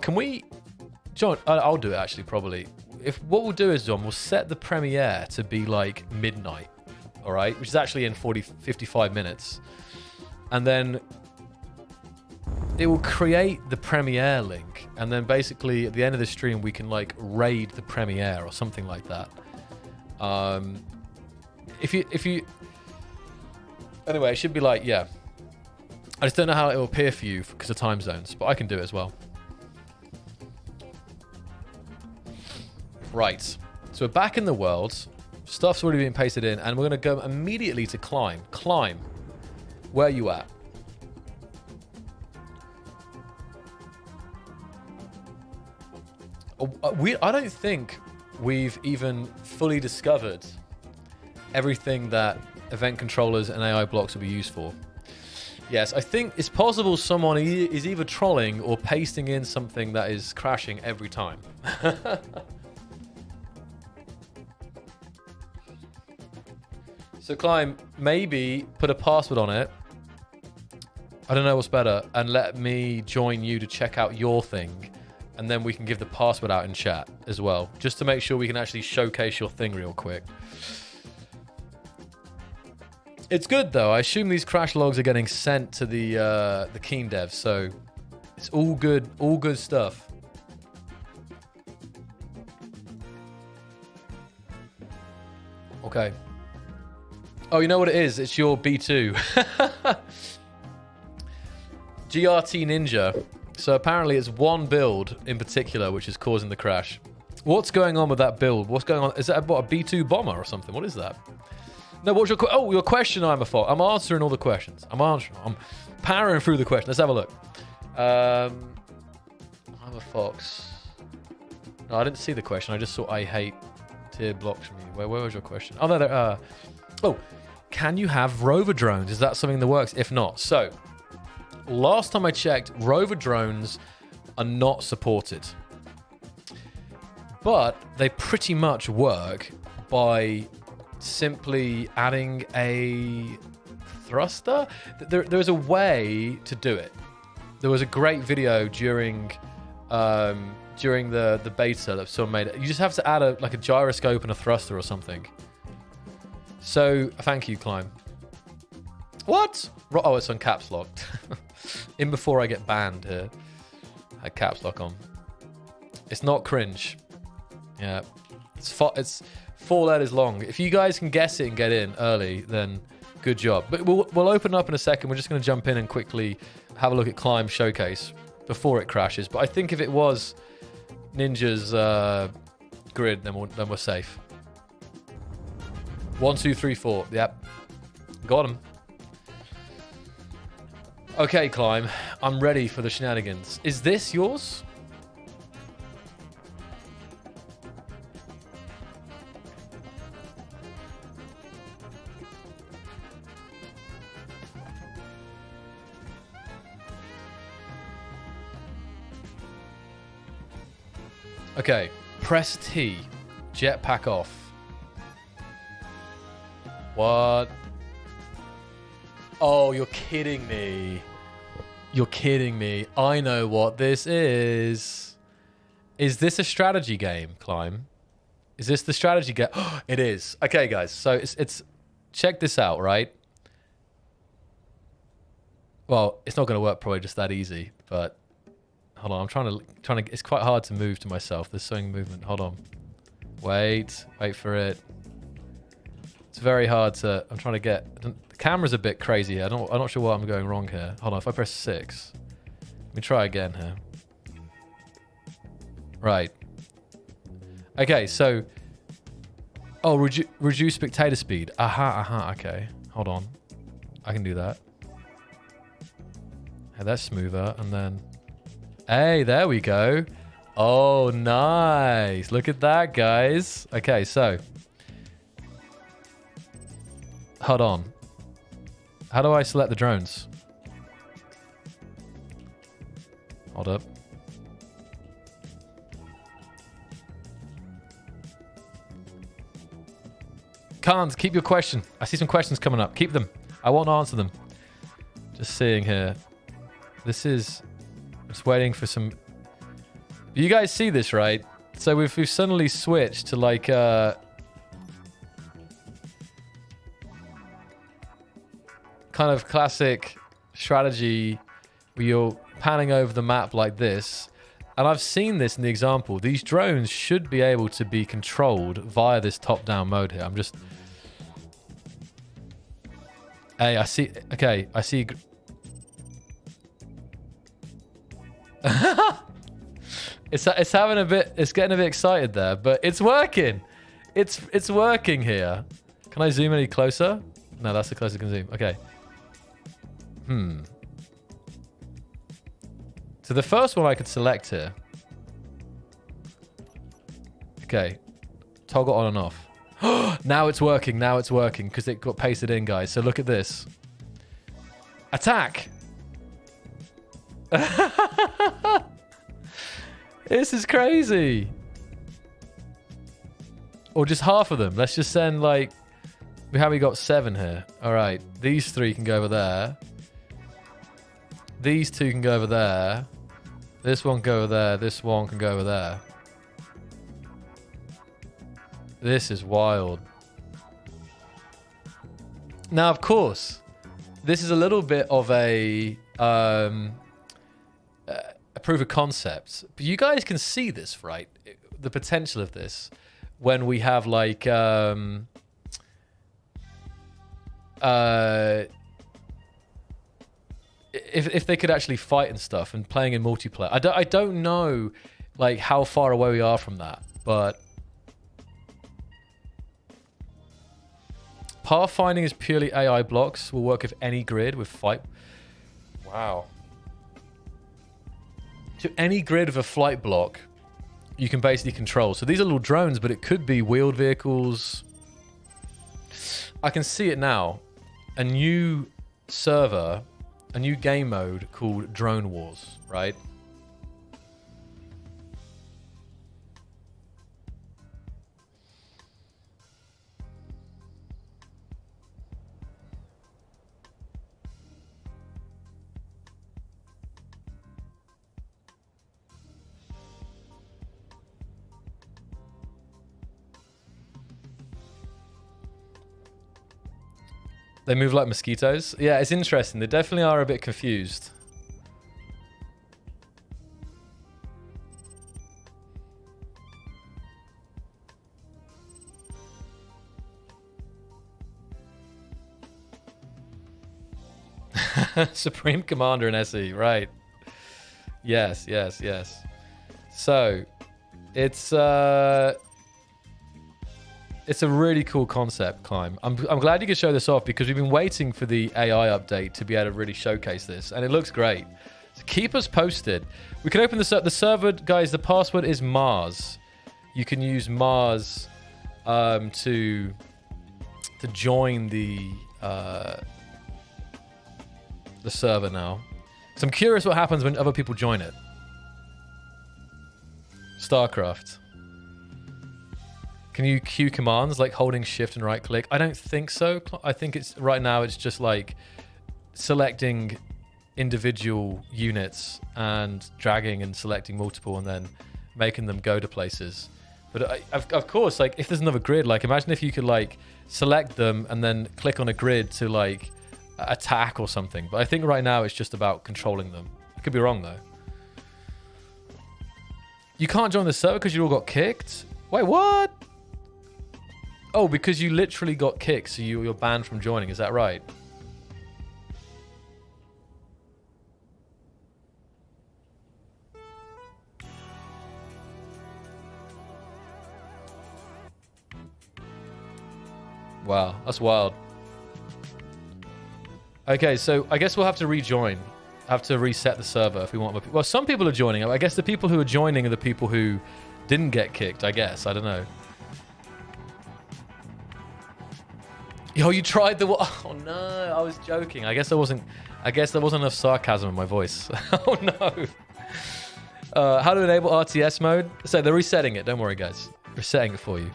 Speaker 1: I'll do it actually probably. What we'll do is, John, we'll set the premiere to be like midnight, all right? Which is actually in 55 minutes. And then it will create the premiere link. And then basically at the end of the stream, we can like raid the premiere or something like that. If you, anyway, it should be like, yeah. I just don't know how it will appear for you because of time zones, but I can do it as well. Right, so we're back in the world. Stuff's already been pasted in, and we're going to go immediately to climb. Climb. Where are you at? I don't think we've even fully discovered everything that event controllers and AI blocks will be used for. Yes, I think it's possible someone is either trolling or pasting in something that is crashing every time. So Climb, maybe put a password on it. I don't know what's better. And let me join you to check out your thing. And then we can give the password out in chat as well. Just to make sure we can actually showcase your thing real quick. It's good though. I assume these crash logs are getting sent to the Keen devs. So it's all good stuff. Okay. Oh, you know what it is? It's your B2. GRT Ninja. So apparently it's one build in particular which is causing the crash. What's going on with that build? What's going on? Is that what, a B2 bomber or something? What is that? No, what's your your question? I'm answering all the questions. I'm powering through the question. Let's have a look. I'm a fox. No, I didn't see the question. I just saw I hate tier blocks from you. Where was your question? Oh, no, there. Oh, can you have rover drones? Is that something that works? If not, so last time I checked, rover drones are not supported, but they pretty much work by simply adding a thruster. There's a way to do it. There was a great video during the beta that someone made. You just have to add a gyroscope and a thruster or something. So thank you, Climb. What? Oh, it's on caps lock. In before I get banned here. I had caps lock on. It's not cringe. Yeah, it's 4 letters long. If you guys can guess it and get in early, then good job. But we'll open up in a second. We're just going to jump in and quickly have a look at Climb Showcase before it crashes. But I think if it was Ninja's grid, then we're safe. 1, 2, 3, 4. Yep, got him. Okay, Climb. I'm ready for the shenanigans. Is this yours? Okay, press T. Jetpack off. What? Oh, you're kidding me. You're kidding me. I know what this is. Is this a strategy game, Climb? Is this the strategy game? It is. Okay, guys. So it's check this out, right? Well, it's not going to work probably just that easy, but hold on. I'm trying to. It's quite hard to move to myself. There's so much movement. Hold on. Wait for it. It's very hard to. I'm trying to get. The camera's a bit crazy here. I'm not sure what I'm going wrong here. Hold on. If I press 6, let me try again here. Right. Okay. So. Oh, reduce spectator speed. Aha. Okay. Hold on. I can do that. Hey, that's smoother. And then. Hey, there we go. Oh, nice. Look at that, guys. Okay, so. Hold on. How do I select the drones? Hold up. Can't. Keep your question. I see some questions coming up. Keep them. I won't answer them. Just seeing here. This is... Just waiting for some... You guys see this, right? So we've suddenly switched to like... kind of classic strategy where you're panning over the map like this. And I've seen this in the example. These drones should be able to be controlled via this top-down mode here. I'm just... Hey, I see... Okay, I see... It's having a bit... It's getting a bit excited there, but it's working. It's working here. Can I zoom any closer? No, that's the closest I can zoom. Okay. So the first one I could select here. Okay. Toggle on and off. Now it's working. Now it's working because it got pasted in, guys. So look at this. Attack! This is crazy. Or just half of them. Let's just send like... we got 7 here. All right. These 3 can go over there. These 2 can go over there. This one can go over there. This one can go over there. This is wild. Now, of course, this is a little bit of a proof of concept. But you guys can see this, right? The potential of this when we have like... if they could actually fight and stuff and playing in multiplayer. I don't know like how far away we are from that, but pathfinding is purely AI blocks, will work with any grid with fight. Wow. So any grid with a flight block you can basically control. So these are little drones, but it could be wheeled vehicles. I can see it now. A new server, a new game mode called Drone Wars, right? They move like mosquitoes. Yeah, it's interesting. They definitely are a bit confused. Supreme Commander and SE, right. Yes, yes, yes. So, it's a really cool concept, Climb. I'm glad you could show this off because we've been waiting for the AI update to be able to really showcase this, and it looks great. So keep us posted. We can open the server, guys. The password is Mars. You can use Mars to join the server now. So I'm curious what happens when other people join it. StarCraft. Can you queue commands like holding shift and right click? I don't think so. I think it's right now it's just like selecting individual units and dragging and selecting multiple and then making them go to places. But of course, like if there's another grid, like imagine if you could like select them and then click on a grid to like attack or something. But I think right now it's just about controlling them. I could be wrong though. You can't join the server because you all got kicked? Wait, what? Oh, because you literally got kicked, so you're banned from joining. Is that right? Wow, that's wild. Okay, so I guess we'll have to rejoin. Have to reset the server if we want. Well, some people are joining. I guess the people who are joining are the people who didn't get kicked, I guess. I don't know. Yo, you tried the... Oh, no. I was joking. I guess there wasn't enough sarcasm in my voice. Oh, no. How to enable RTS mode? So they're resetting it. Don't worry, guys. Resetting it for you.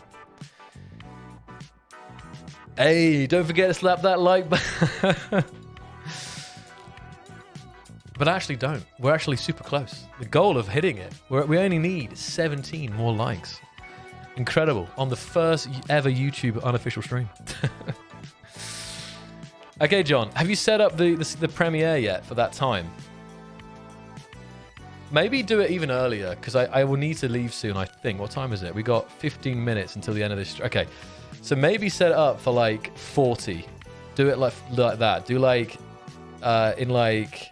Speaker 1: Hey, don't forget to slap that like button. But actually don't. We're actually super close. The goal of hitting it, we only need 17 more likes. Incredible. On the first ever YouTube unofficial stream. Okay, John, have you set up the premiere yet for that time? Maybe do it even earlier, because I will need to leave soon, I think. What time is it? We got 15 minutes until the end of this. Okay, so maybe set it up for like 40. Do it like that. Do like, in like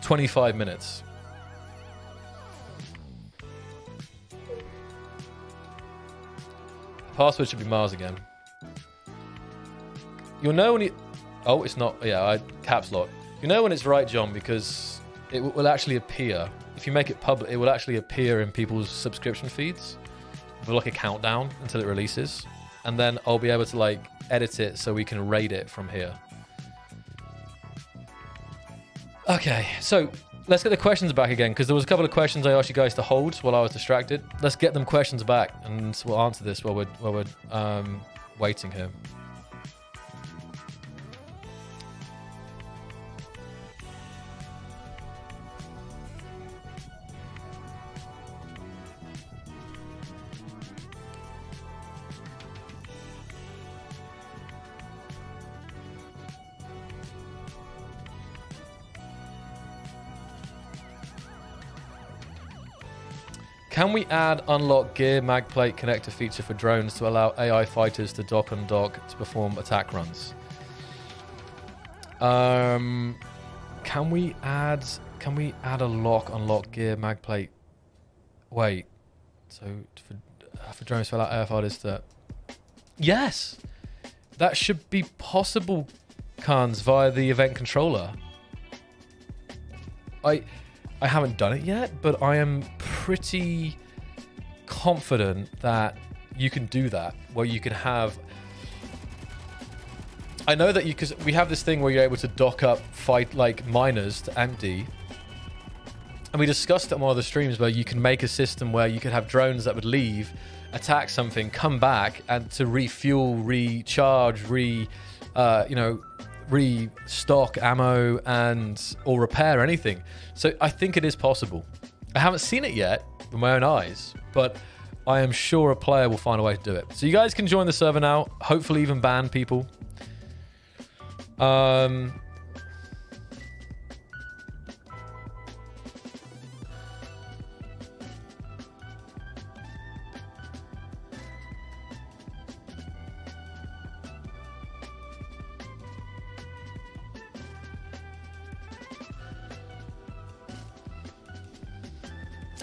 Speaker 1: 25 minutes. Password should be Mars again. You'll know when you... Oh, it's not... Yeah, caps lock. You know when it's right, John, because it will actually appear. If you make it public, it will actually appear in people's subscription feeds with like a countdown until it releases. And then I'll be able to like edit it so we can rate it from here. Okay, so let's get the questions back again, because there was a couple of questions I asked you guys to hold while I was distracted. Let's get them questions back, and we'll answer this while we're waiting here. Can we add unlock gear magplate connector feature for drones to allow AI fighters to dock and dock to perform attack runs? Can we add a lock unlock gear magplate? Wait, so for drones to allow AI fighters to? Yes, that should be possible, Khans, via the event controller. I haven't done it yet, but I am pretty confident that you can do that, where you can have... I know that because we have this thing where you're able to dock up fight like miners to empty. And we discussed it on one of the streams where you can make a system where you could have drones that would leave, attack something, come back, and to refuel, recharge, restock ammo and or repair anything. So I think it is possible. I haven't seen it yet with my own eyes, but I am sure a player will find a way to do it. So you guys can join the server now, hopefully even ban people.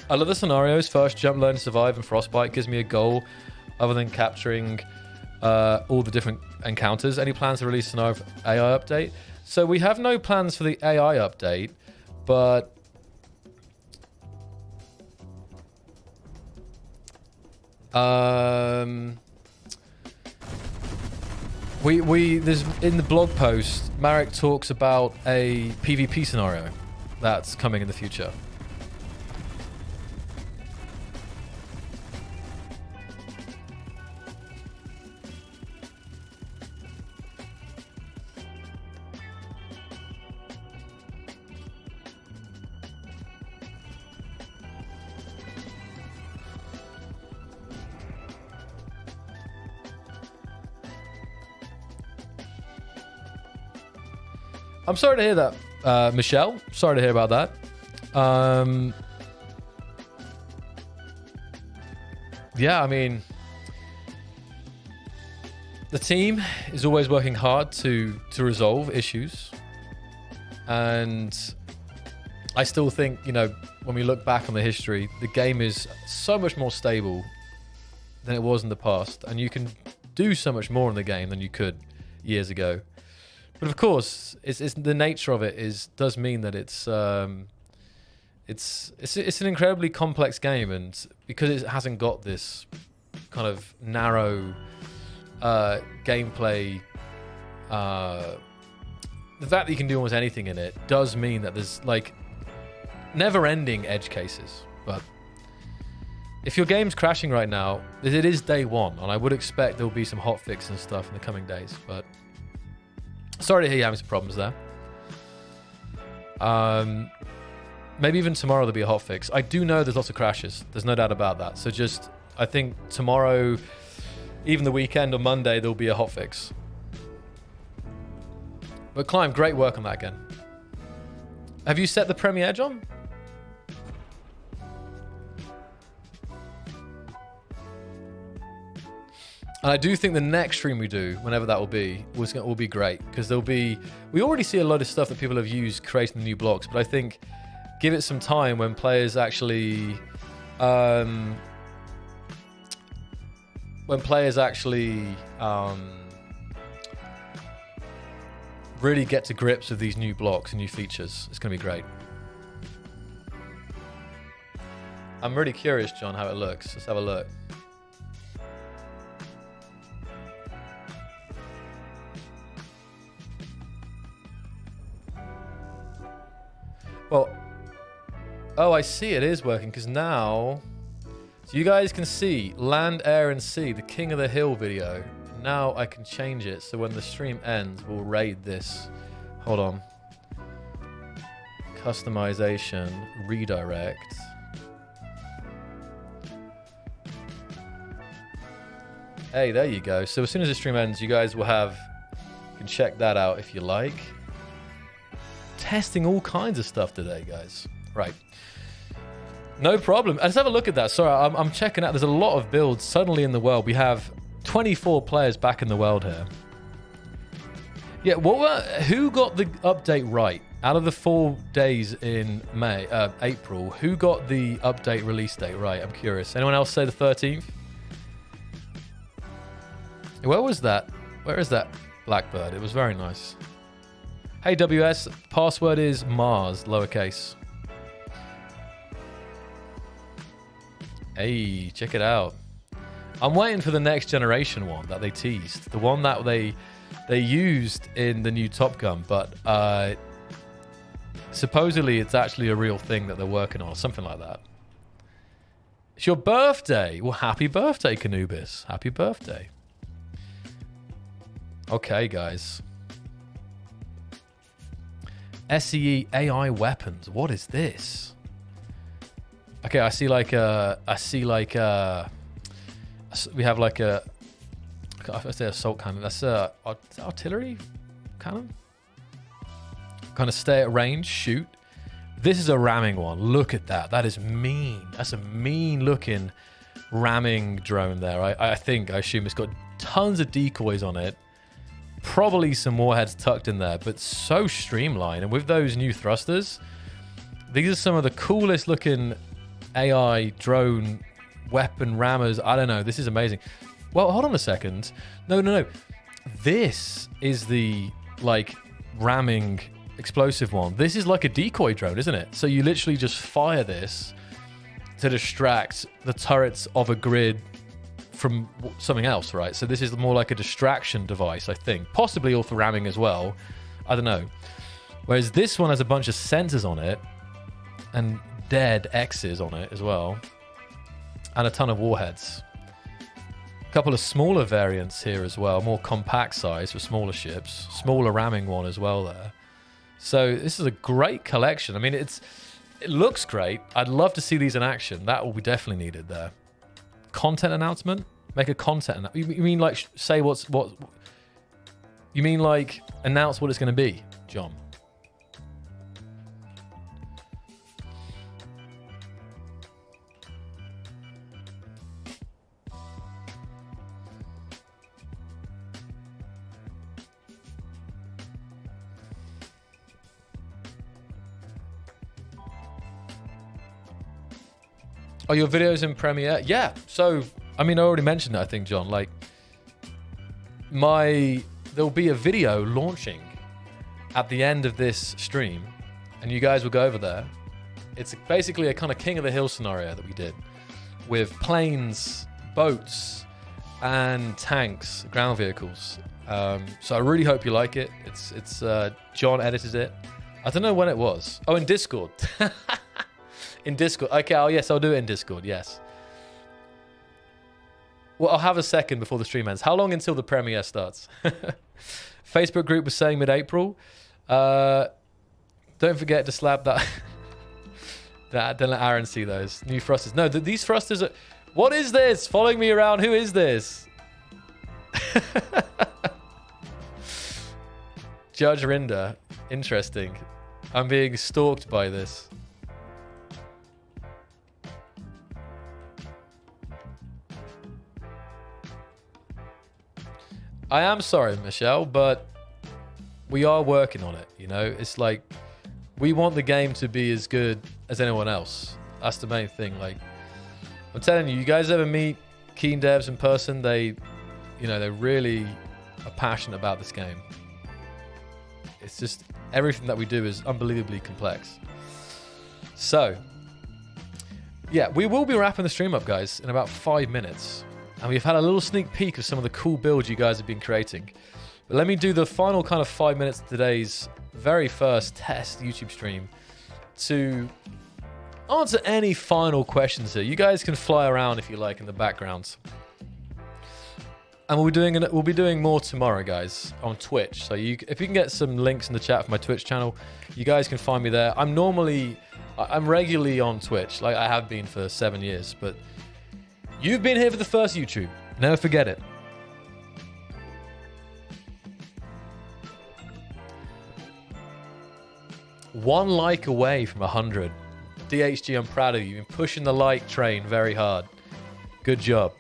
Speaker 1: I love the scenarios. First jump, learn to survive, and frostbite gives me a goal other than capturing all the different encounters. Any plans to release scenario for AI update? So we have no plans for the AI update, but there's in the blog post, Marek talks about a PvP scenario that's coming in the future. I'm sorry to hear that, Michelle. Sorry to hear about that. Yeah, I mean, the team is always working hard to resolve issues. And I still think, you know, when we look back on the history, the game is so much more stable than it was in the past. And you can do so much more in the game than you could years ago. But of course, it's the nature of it does mean that it's an incredibly complex game, and because it hasn't got this kind of narrow gameplay, the fact that you can do almost anything in it does mean that there's like never-ending edge cases. But if your game's crashing right now, it is day one, and I would expect there will be some hotfix and stuff in the coming days. But sorry to hear you're having some problems there. Maybe even tomorrow there'll be a hotfix. I do know there's lots of crashes. There's no doubt about that. So just, I think tomorrow, even the weekend or Monday, there'll be a hotfix. But Climb, great work on that again. Have you set the Premiere, John? And I do think the next stream we do, whenever that will be, will be great, because there'll be... We already see a lot of stuff that people have used creating new blocks, but I think give it some time when players actually... really get to grips with these new blocks and new features, it's going to be great. I'm really curious, John, how it looks. Let's have a look. Well, oh, I see it is working because now, so you guys can see Land, Air, and Sea, the King of the Hill video. Now I can change it so when the stream ends, we'll raid this. Hold on. Customization, redirect. Hey, there you go. So as soon as the stream ends, you guys will have, you can check that out if you like. Testing all kinds of stuff today, guys. Right. No problem. Let's have a look at that. Sorry, I'm checking out. There's a lot of builds suddenly in the world. We have 24 players back in the world here. Yeah, who got the update right? Out of the 4 days in April, who got the update release date right? I'm curious. Anyone else say the 13th? Where was that? Where is that Blackbird? It was very nice. Hey, WS. Password is Mars, lowercase. Hey, check it out. I'm waiting for the next generation one that they teased. The one that they used in the new Top Gun, but supposedly it's actually a real thing that they're working on, or something like that. It's your birthday. Well, happy birthday, Canubis. Happy birthday. Okay, guys. SEE AI weapons. What is this? Okay, I see like we have like a, I say assault cannon. That's a artillery cannon. Kind of stay at range, shoot. This is a ramming one. Look at that. That is mean. That's a mean looking ramming drone there. I assume it's got tons of decoys on it. Probably some warheads tucked in there, but so streamlined. And with those new thrusters, these are some of the coolest looking AI drone weapon rammers. I don't know. This is amazing. Well, hold on a second. No. This is the like ramming explosive one. This is like a decoy drone, isn't it? So you literally just fire this to distract the turrets of a grid from something else, right? So this is more like a distraction device, I think. Possibly all for ramming as well. I don't know. Whereas this one has a bunch of sensors on it and dead X's on it as well. And a ton of warheads. A couple of smaller variants here as well. More compact size for smaller ships. Smaller ramming one as well there. So this is a great collection. I mean, it looks great. I'd love to see these in action. That will be definitely needed there. Content announcement? Make a content you mean like say what you mean like announce what it's going to be, John? Oh, your videos in Premiere? Yeah. So, I mean, I already mentioned it, I think, John. Like, there'll be a video launching at the end of this stream, and you guys will go over there. It's basically a kind of King of the Hill scenario that we did with planes, boats, and tanks, ground vehicles. So I really hope you like it. It's John edited it. I don't know when it was. Oh, in Discord. In Discord. Okay, yes, I'll do it in Discord, yes. Well, I'll have a second before the stream ends. How long until the premiere starts? Facebook group was saying mid-April. Don't forget to slap that. Don't let Aaron see those. New thrusters. No, these thrusters are... What is this? Following me around. Who is this? Judge Rinder. Interesting. I'm being stalked by this. I am sorry, Michelle, but we are working on it, you know? It's like, we want the game to be as good as anyone else. That's the main thing. Like, I'm telling you, you guys ever meet Keen devs in person? They really are passionate about this game. It's just, everything that we do is unbelievably complex. So, yeah, we will be wrapping the stream up, guys, in about 5 minutes. And we've had a little sneak peek of some of the cool builds you guys have been creating. But let me do the final kind of 5 minutes of today's very first test YouTube stream. to answer any final questions here. You guys can fly around if you like in the background. And we'll be doing more tomorrow, guys, on Twitch. So if you can get some links in the chat for my Twitch channel, you guys can find me there. I'm regularly on Twitch, like I have been for 7 years, but you've been here for the first YouTube. Never forget it. One like away from 100. DHG, I'm proud of you. You've been pushing the like train very hard. Good job.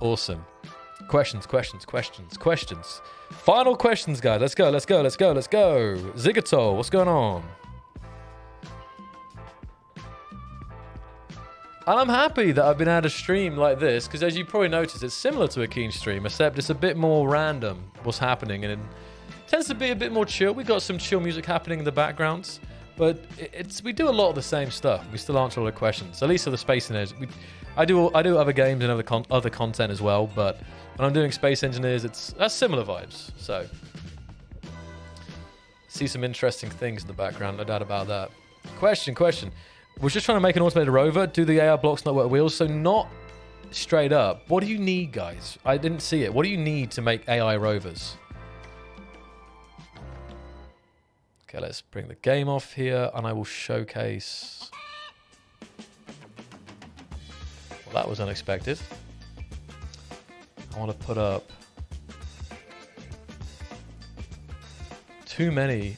Speaker 1: Awesome. Questions. Final questions, guys. Let's go. Zigatol, what's going on? And I'm happy that I've been able to stream like this, because as you probably noticed, it's similar to a Keen stream, except it's a bit more random what's happening, and it tends to be a bit more chill. We've got some chill music happening in the backgrounds, but we do a lot of the same stuff. We still answer a lot of questions, at least for the Space Engineers. I do other games and other content as well, but when I'm doing Space Engineers, that's similar vibes. So see some interesting things in the background, no doubt about that. Question. We're just trying to make an automated rover. Do the AI blocks not work wheels? So not straight up. What do you need, guys? I didn't see it. What do you need to make AI rovers? Okay, let's bring the game off here, and I will showcase. Well, that was unexpected. I want to put up too many.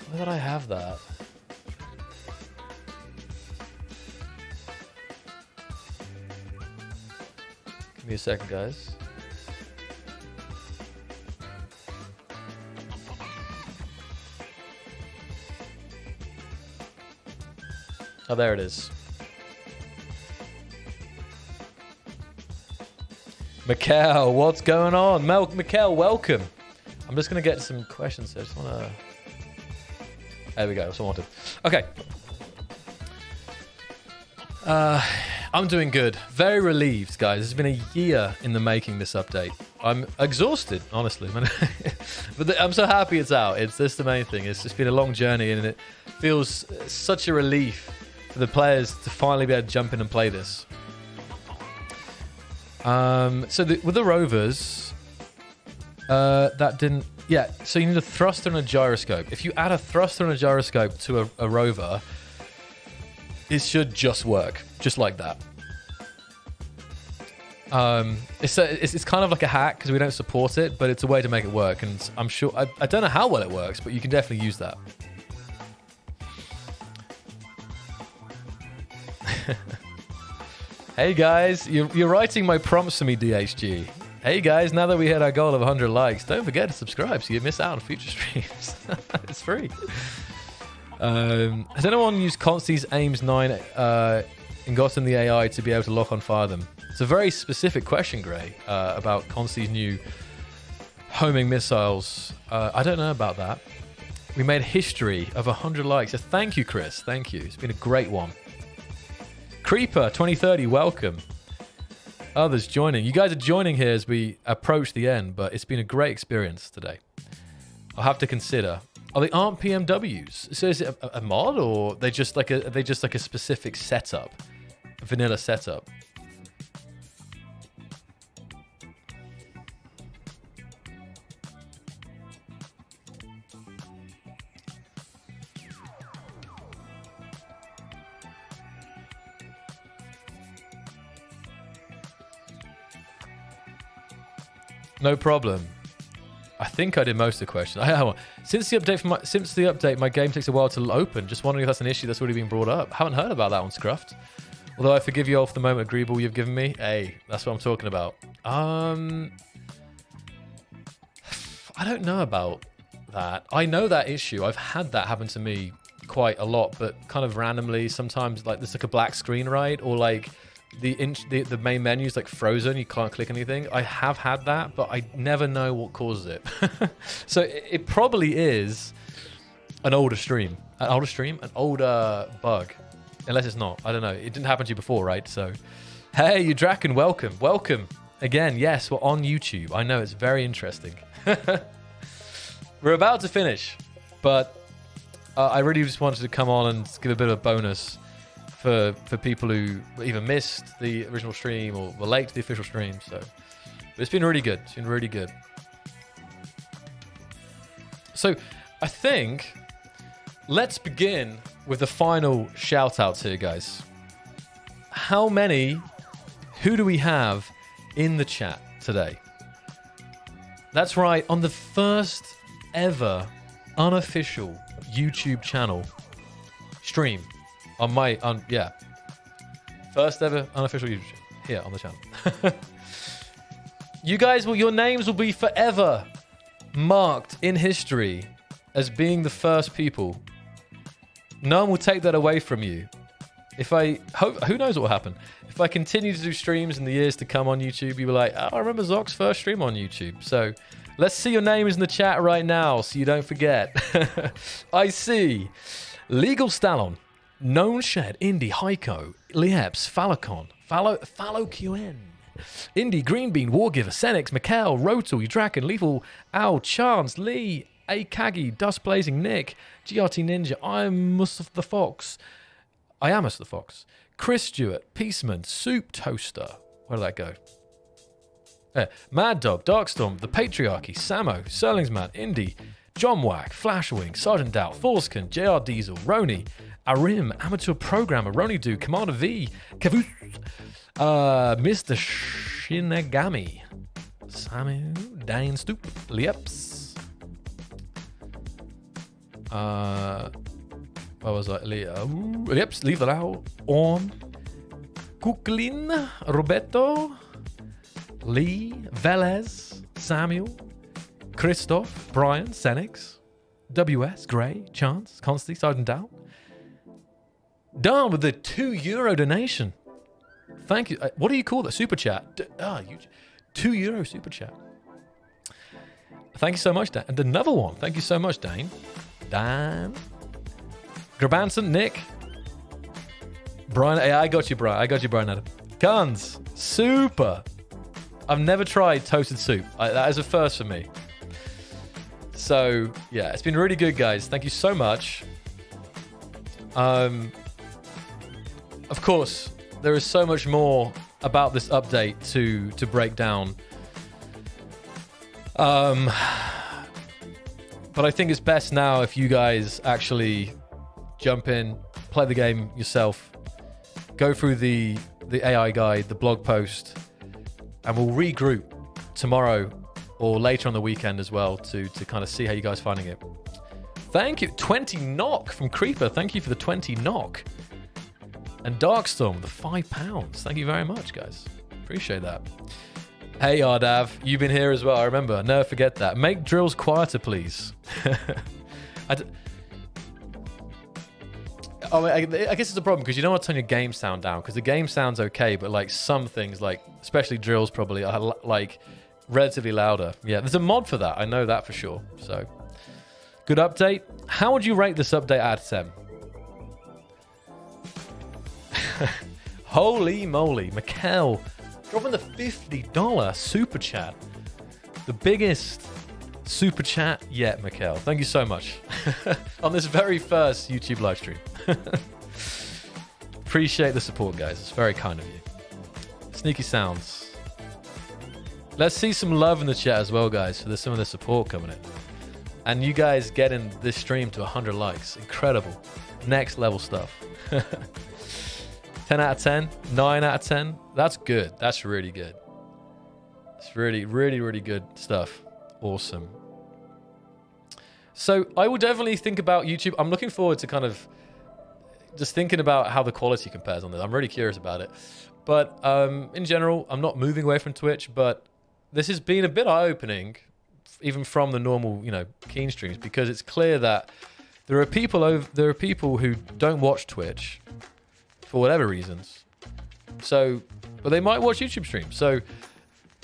Speaker 1: Where did I have that? Give me a second, guys. Oh, there it is. Mikhail, what's going on? Mikhail, welcome. I'm just going to get some questions here. I just want to... There we go. That's what I wanted. Okay. I'm doing good. Very relieved, guys. It's been a year in the making, this update. I'm exhausted, honestly. But I'm so happy it's out. That's the main thing. It's just been a long journey, and it feels such a relief for the players to finally be able to jump in and play this. With the rovers, that didn't... Yeah, so you need a thruster and a gyroscope. If you add a thruster and a gyroscope to a rover, it should just work, just like that. It's kind of like a hack because we don't support it, but it's a way to make it work. And I'm sure... I don't know how well it works, but you can definitely use that. Hey guys, you're writing my prompts for me, DHG. Hey guys, now that we hit our goal of 100 likes, don't forget to subscribe so you miss out on future streams. It's free. Has anyone used Consti's Ames 9 and gotten the AI to be able to lock on fire them? It's a very specific question, Gray, about Consti's new homing missiles. I don't know about that. We made history of 100 likes. So thank you, Chris. Thank you. It's been a great one. Creeper 2030, welcome. Others joining. You guys are joining here as we approach the end, but it's been a great experience today. I'll have to consider. Oh, they aren't PMWs. So is it a mod, or are they just like a specific setup, a vanilla setup? No problem. I think I did most of the questions. Since the update, my game takes a while to open. Just wondering if that's an issue that's already been brought up. Haven't heard about that one, Scruffed. Although I forgive you all for the moment agreeable you've given me. Hey, that's what I'm talking about. I don't know about that. I know that issue. I've had that happen to me quite a lot, but kind of randomly. Sometimes like there's like a black screen, right? Or like the main menu is like frozen. You can't click anything. I have had that, but I never know what causes it. So it probably is an older stream. An older stream? An older bug. Unless it's not. I don't know. It didn't happen to you before, right? So, hey, you Draken, welcome. Welcome. Again, yes, we're on YouTube. I know, it's very interesting. We're about to finish, but I really just wanted to come on and give a bit of a bonus for people who either missed the original stream or were late to the official stream. So, but it's been really good. It's been really good. So, I think let's begin with the final shout-outs here, guys. Who do we have in the chat today? That's right, on the first ever unofficial YouTube channel stream first ever unofficial YouTube channel here on the channel. You guys your names will be forever marked in history as being the first people. No one will take that away from you. Who knows what will happen? If I continue to do streams in the years to come on YouTube, you'll be like, oh, I remember Zoc's first stream on YouTube. So let's see your names in the chat right now so you don't forget. I see Legal Stallon, Known Shed, Indy, Heiko, Lieps, Falcon, QN, Indy, Greenbean, Wargiver, Senix, Mikkel, Rotal, Udraken, Lethal, Owl, Chance, Lee, Akagi, Dust Blazing, Nick, GRT Ninja, I am Mustafa the Fox. Chris Stewart, Peaceman, Soup Toaster. Where did that go? Mad Dog, Darkstorm, The Patriarchy, Samo, Serlingsman, Indy, John Wack, Flashwing, Sergeant Doubt, Forskin, JR Diesel, Roni, Arim, Amateur Programmer, Roni Do, Commander V, Kavus, Mr. Shinagami, Samu, Dane Stoop, Lieps. What was that? Lieps, Leave the Loud, On, Kuklin, Roberto, Lee, Velez, Samuel, Christoph, Brian, Senix, WS, Gray, Chance, Constantly, Sergeant Doubt. Done with the €2 donation. Thank you. What do you call that? Super chat. €2 super chat. Thank you so much, Dan. And another one. Thank you so much, Dane. Dan. Grabanson, Nick. Brian. Hey, I got you, Brian Adam. Guns. Super. I've never tried toasted soup. That is a first for me. So, yeah, it's been really good, guys. Thank you so much. Of course, there is so much more about this update to break down. But I think it's best now if you guys actually jump in, play the game yourself, go through the AI guide, the blog post, and we'll regroup tomorrow or later on the weekend as well to kind of see how you guys are finding it. Thank you. 20 knock from Creeper. Thank you for the 20 knock. And Darkstorm, the £5. Thank you very much, guys. Appreciate that. Hey, Ardav, you've been here as well. I remember. Never forget that. Make drills quieter, please. I guess it's a problem because you don't want to turn your game sound down because the game sound's okay, but like some things, like especially drills, probably are like relatively louder. Yeah, there's a mod for that. I know that for sure. So, good update. How would you rate this update out of 10? Holy moly, Mikkel dropping the $50 super chat. The biggest super chat yet, Mikkel. Thank you so much. On this very first YouTube live stream. Appreciate the support, guys. It's very kind of you. Sneaky sounds. Let's see some love in the chat as well, guys, for some of the support coming in. And you guys getting this stream to 100 likes. Incredible. Next level stuff. 10 out of 10, 9 out of 10. That's good. That's really good. It's really, really, really good stuff. Awesome. So I will definitely think about YouTube. I'm looking forward to kind of just thinking about how the quality compares on this. I'm really curious about it. But in general, I'm not moving away from Twitch, but this has been a bit eye-opening, even from the normal, Keen streams, because it's clear that there are people who don't watch Twitch for whatever reasons. So, but they might watch YouTube streams. So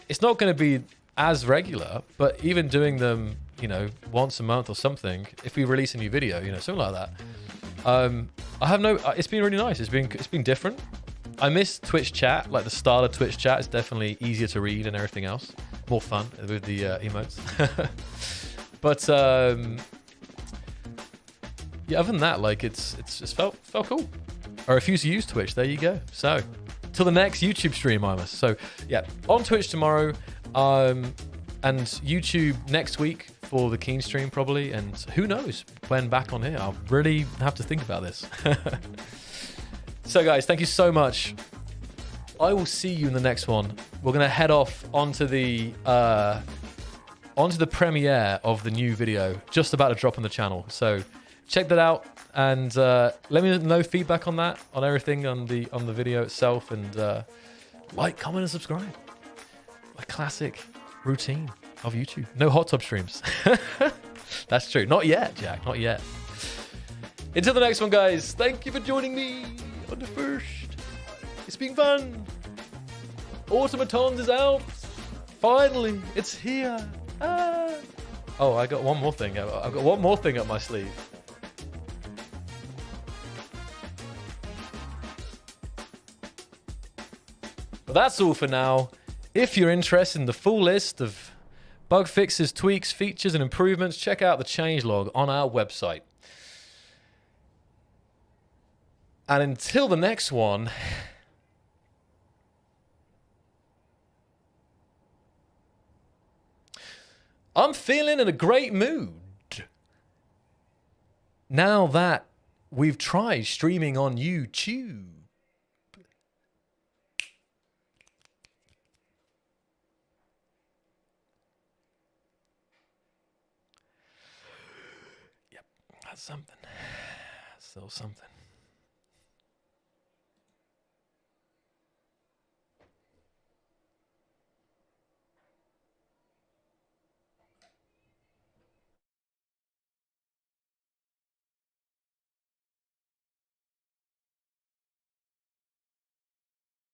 Speaker 1: it's not going to be as regular, but even doing them, you know, once a month or something, if we release a new video, you know, something like that. I have no, it's been really nice. It's been different. I miss Twitch chat, like the style of Twitch chat is definitely easier to read and everything else. More fun with the emotes. But yeah, other than that, like it's just felt cool. I refuse to use Twitch. There you go. So till the next YouTube stream, Imus. So yeah, on Twitch tomorrow, and YouTube next week for the Keen stream probably, and who knows when back on here. I'll really have to think about this. So guys, thank you so much. I will see you in the next one. We're gonna head off onto the premiere of the new video, just about to drop on the channel. So check that out, and let me know feedback on that, on everything, on the video itself, and like, comment, and subscribe. A classic routine of YouTube. No hot tub streams. That's true. Not yet, Jack. Not yet. Until the next one, guys. Thank you for joining me on the first. It's been fun. Automatons is out. Finally, it's here. Ah. Oh, I got one more thing. I've got one more thing up my sleeve. But that's all for now. If you're interested in the full list of bug fixes, tweaks, features, and improvements, check out the changelog on our website. And until the next one, I'm feeling in a great mood. Now that we've tried streaming on YouTube. Yep, that's something. Still something.